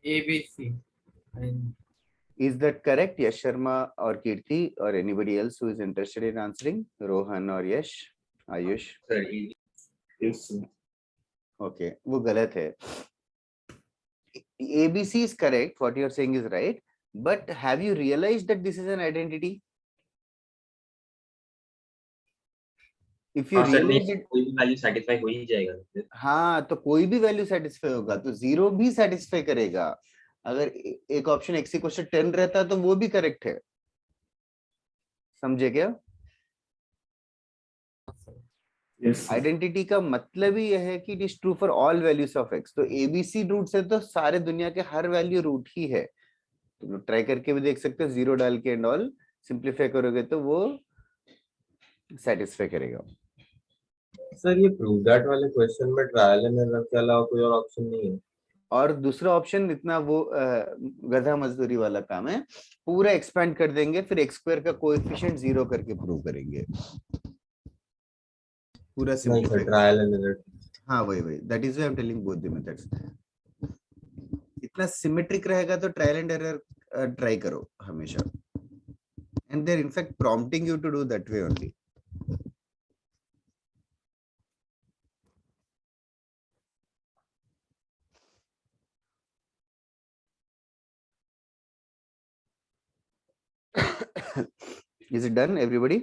Speaker 2: A B C.
Speaker 1: Is that correct? Yash Sharma or Kirti or anybody else who is interested in answering? Rohan or Yash? Ayush?
Speaker 3: Sir, it-
Speaker 5: Yes, sir.
Speaker 1: Okay, वो गलत है. ABC is correct. What you are saying is right. But have you realized that this is an identity? If you
Speaker 3: हाँ sir, नहीं
Speaker 1: realize it,
Speaker 3: कोई भी value satisfy हो ही जाएगा फिर।
Speaker 1: हाँ तो कोई भी वैल्यू सेटिस्फाई होगा तो जीरो भी सेटिस्फाई करेगा. अगर एक ऑप्शन x इक्वल टू 10 रहता तो वो भी करेक्ट है. समझे क्या?
Speaker 5: Yes, sir.
Speaker 1: आइडेंटिटी का मतलब ही यह है कि it is true for all values of x. तो एबीसी रूट से तो सारे दुनिया के हर वैल्यू रूट ही है. तुम लोग ट्राई करके भी देख सकते हो. जीरो डाल के एंड ऑल सिंप्लीफाई करोगे तो वो सेटिस्फाई करेगा.
Speaker 4: सर ये प्रूव दैट वाले क्वेश्चन में ट्रायल एंड एरर के अलावा कोई और ऑप्शन नहीं है?
Speaker 1: और दूसरा ऑप्शन इतना वो गधा मजदूरी वाला काम है. पूरा एक्सपेंड कर देंगे फिर एक्स स्क्वायर का कोएफिशिएंट जीरो करके प्रूव करेंगे. पूरा
Speaker 4: नहीं sir,
Speaker 1: simplify.
Speaker 4: Trial and error.
Speaker 1: हाँ वही that is why I am telling both the methods. इतना सिमेट्रिक रहेगा तो ट्रायल एंड एरर ट्राई करो हमेशा. And there in fact prompting you to do that way only. Is it done, everybody?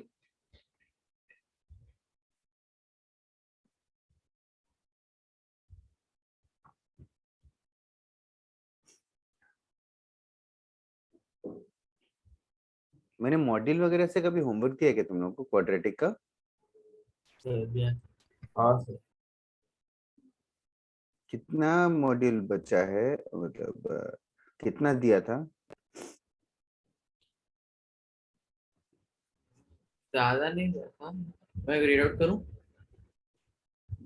Speaker 1: मैंने module वगैरह से कभी होमवर्क दिया क्या तुम लोगों को क्वाड्रेटिक का?
Speaker 4: हाँ सर.
Speaker 1: कितना मॉड्यूल बचा है, मतलब कितना दिया था?
Speaker 2: ज्यादा नहीं था. मैं रीड आउट करूं?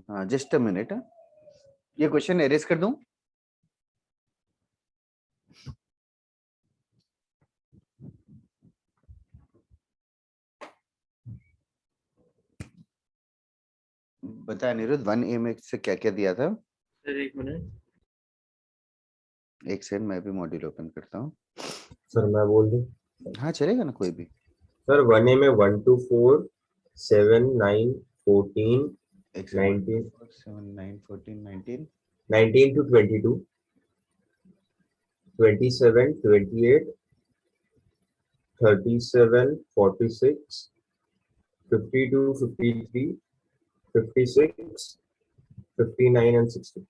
Speaker 1: हाँ जस्ट अ मिनट. ये क्वेश्चन एरेज कर दूं? बता अनिरुद्ध 1A में से क्या क्या दिया था?
Speaker 2: सर एक मिनट.
Speaker 1: एक सेकंड मैं भी मॉड्यूल ओपन करता हूँ.
Speaker 4: सर मैं बोल दूं?
Speaker 1: हाँ चलेगा ना कोई भी.
Speaker 4: सर 1A में 1 to 4 7 9 14
Speaker 1: एक
Speaker 4: 19
Speaker 1: 7 9 14 19
Speaker 4: 19 to 22 27 28 37 46 52 53 56 59 and 60.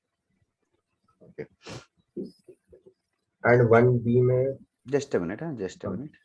Speaker 1: Okay.
Speaker 4: And 1B में
Speaker 1: जस्ट अ मिनट. हाँ जस्ट अ मिनट.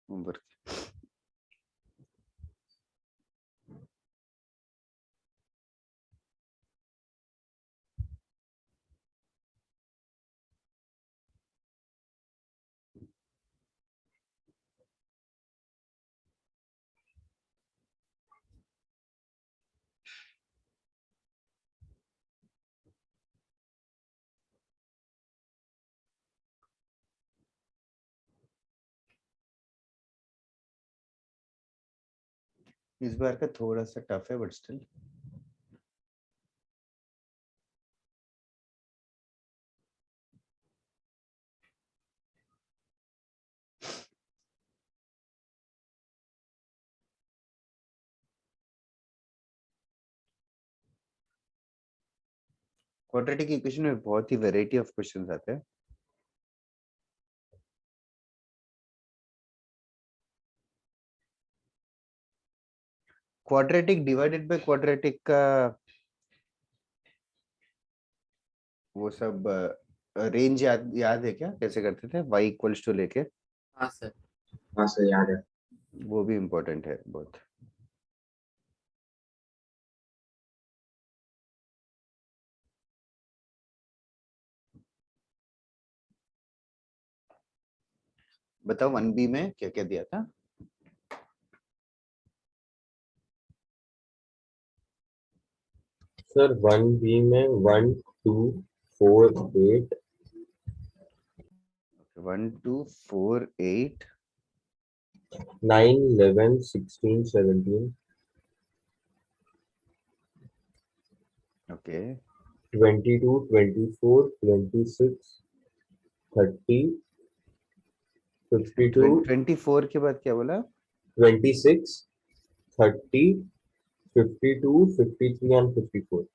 Speaker 1: होमवर्क इस बार का थोड़ा सा टफ है बट स्टिल. क्वाड्रेटिक इक्वेशन में बहुत ही वैरायटी ऑफ क्वेश्चंस आते हैं. क्वाड्रेटिक डिवाइडेड बाय क्वाड्रेटिक का वो सब रेंज याद है क्या, कैसे करते थे y इक्वल्स टू लेके?
Speaker 2: हाँ सर।
Speaker 3: हाँ सर याद है।
Speaker 1: वो भी इम्पोर्टेंट है बहुत। बताओ 1B में क्या क्या दिया था?
Speaker 4: सर 1B में 1 2 4 8
Speaker 1: 1 2 4 8
Speaker 4: 9 11 16 17
Speaker 1: ओके
Speaker 4: 22 24 26 30 52
Speaker 1: 24 के बाद क्या बोला?
Speaker 4: 26 30 52 53 and 54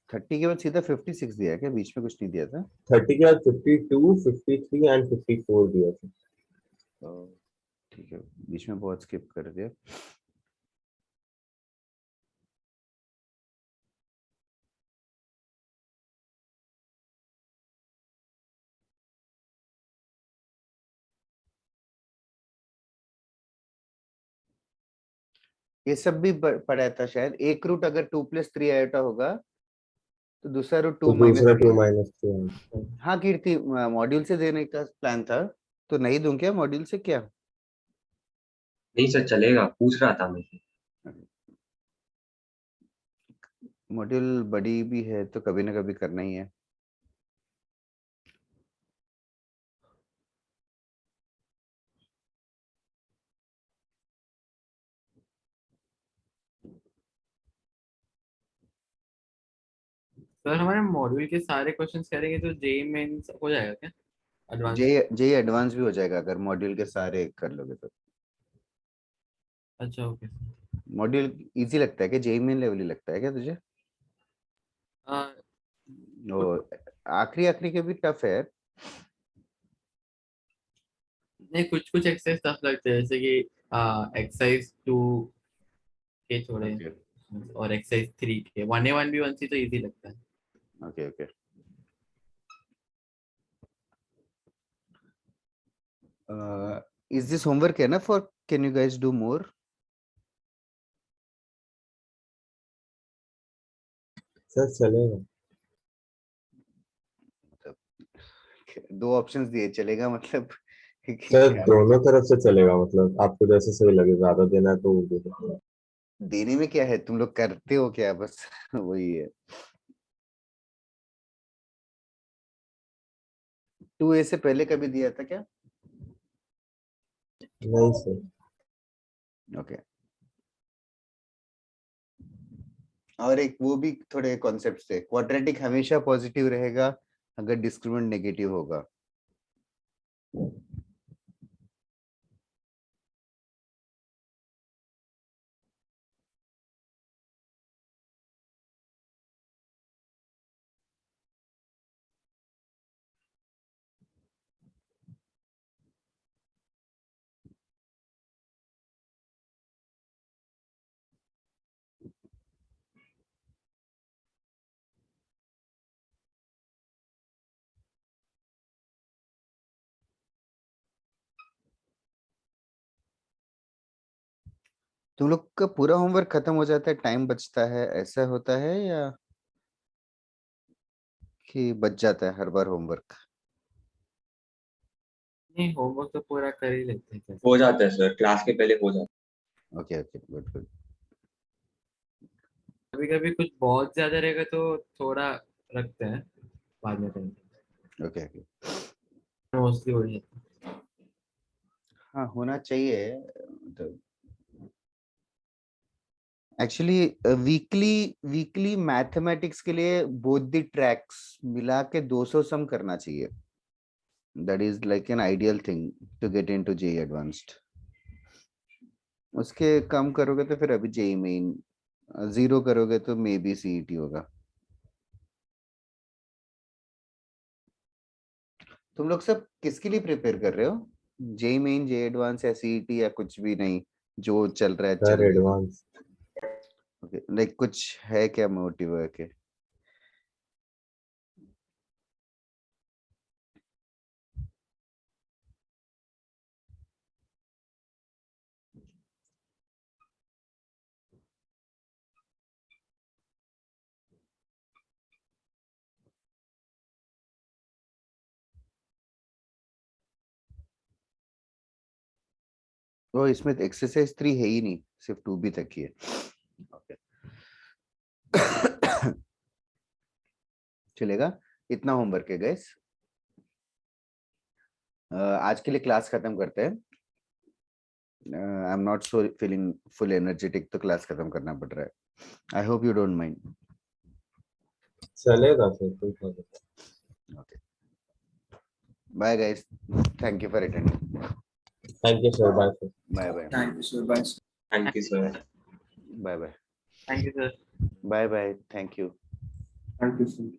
Speaker 1: 30 के बाद सीधा 56 दिया है क्या, बीच में कुछ नहीं दिया था?
Speaker 4: 30 के बाद 52 53 and 54 दिया था।
Speaker 1: तो ठीक है, बीच में बहुत स्किप कर दिया। ये सब भी पढ़ा था शायद। एक रूट अगर 2+3 आयोटा होगा तो दूसरा रूट
Speaker 4: तो
Speaker 1: 2 -
Speaker 4: दूसरा 2
Speaker 1: 3।
Speaker 4: -3
Speaker 1: हाँ कीर्ति, मॉड्यूल से देने का प्लान था, तो नहीं दूं क्या मॉड्यूल से क्या?
Speaker 3: नहीं सर चलेगा, पूछ रहा था मैं।
Speaker 1: मॉड्यूल बड़ी भी है तो कभी ना कभी करना ही है।
Speaker 2: सर हमारे मॉड्यूल के सारे क्वेश्चंस करेंगे तो जेई मेंस हो जाएगा क्या, एडवांस?
Speaker 1: जे एडवांस भी हो जाएगा अगर मॉड्यूल के सारे कर लोगे तो।
Speaker 2: अच्छा ओके।
Speaker 1: मॉड्यूल इजी लगता है क्या, जे मेन लेवल ही लगता है क्या तुझे? वो आखिरी आखिरी के भी टफ है।
Speaker 2: नहीं कुछ कुछ एक्सरसाइज टफ लगते हैं, जैसे कि एक्सरसाइज 2 के छोड़े
Speaker 1: ओके
Speaker 2: और एक्सरसाइज 3 के 1A 1B 1C तो इजी लगता है।
Speaker 1: Okay okay. Is this homework है ना for, can you guys do more?
Speaker 4: Sir चलेगा।
Speaker 1: दो ऑप्शंस दिए, चलेगा मतलब
Speaker 4: सर
Speaker 1: क्या?
Speaker 4: दोनों तरफ से चलेगा, मतलब आपको जैसे सही लगे, ज्यादा देना है तो वो दे दो।
Speaker 1: देने में क्या है, तुम लोग करते हो क्या, बस वही है। 2A से पहले कभी दिया था क्या?
Speaker 4: नहीं सर।
Speaker 1: ओके। और एक वो भी थोड़े कॉन्सेप्ट्स थे, क्वाड्रेटिक हमेशा पॉजिटिव रहेगा अगर डिस्क्रिमिनेंट नेगेटिव होगा। तुम लोग का पूरा होमवर्क खत्म हो जाता है, टाइम बचता है, ऐसा होता है या कि बच जाता है हर बार होमवर्क?
Speaker 2: नहीं होमवर्क तो पूरा कर ही लेते हैं
Speaker 3: हो
Speaker 2: कैसे।
Speaker 3: जाता है सर, क्लास के पहले हो जाता
Speaker 1: ओके ओके गुड गुड।
Speaker 2: कभी कभी कुछ बहुत ज्यादा रहेगा तो थोड़ा रखते हैं बाद में टाइम,
Speaker 1: ओके ओके।
Speaker 2: मोस्टली हो जाता है।
Speaker 1: हाँ होना चाहिए। तो एक्चुअली वीकली वीकली मैथमेटिक्स के लिए बोथ द ट्रैक्स मिला के 200 सम करना चाहिए। That is like an ideal thing to get into JEE Advanced. उसके कम करोगे तो फिर अभी जेईई मेन, 0 करोगे तो मे बी सीईटी होगा। तुम लोग सब किसके लिए प्रिपेयर कर रहे हो? जे मेन जे एडवांस या सीईटी या कुछ भी नहीं, जो चल रहा है
Speaker 4: सर
Speaker 1: चल रहा है।
Speaker 4: एडवांस
Speaker 1: ओके, लाइक कुछ है क्या मोटिव है के? वो इसमें एक्सरसाइज 3 है ही नहीं, सिर्फ 2B तक ही है। ओके चलेगा, इतना होमवर्क है गाइस। आज के लिए क्लास खत्म करते हैं। I am not so feeling full energetic, तो क्लास खत्म करना पड़ रहा है। I hope you don't mind.
Speaker 4: चलेगा सर, कोई प्रॉब्लम नहीं।
Speaker 1: Okay, bye guys, thank you for attending.
Speaker 4: Thank you sir, bye sir.
Speaker 1: Bye bye
Speaker 5: Thank you, sir. Bye.
Speaker 3: Thank you, sir.
Speaker 1: Bye bye
Speaker 2: Thank you, sir.
Speaker 1: Bye bye, thank you.
Speaker 5: Thank you, sir.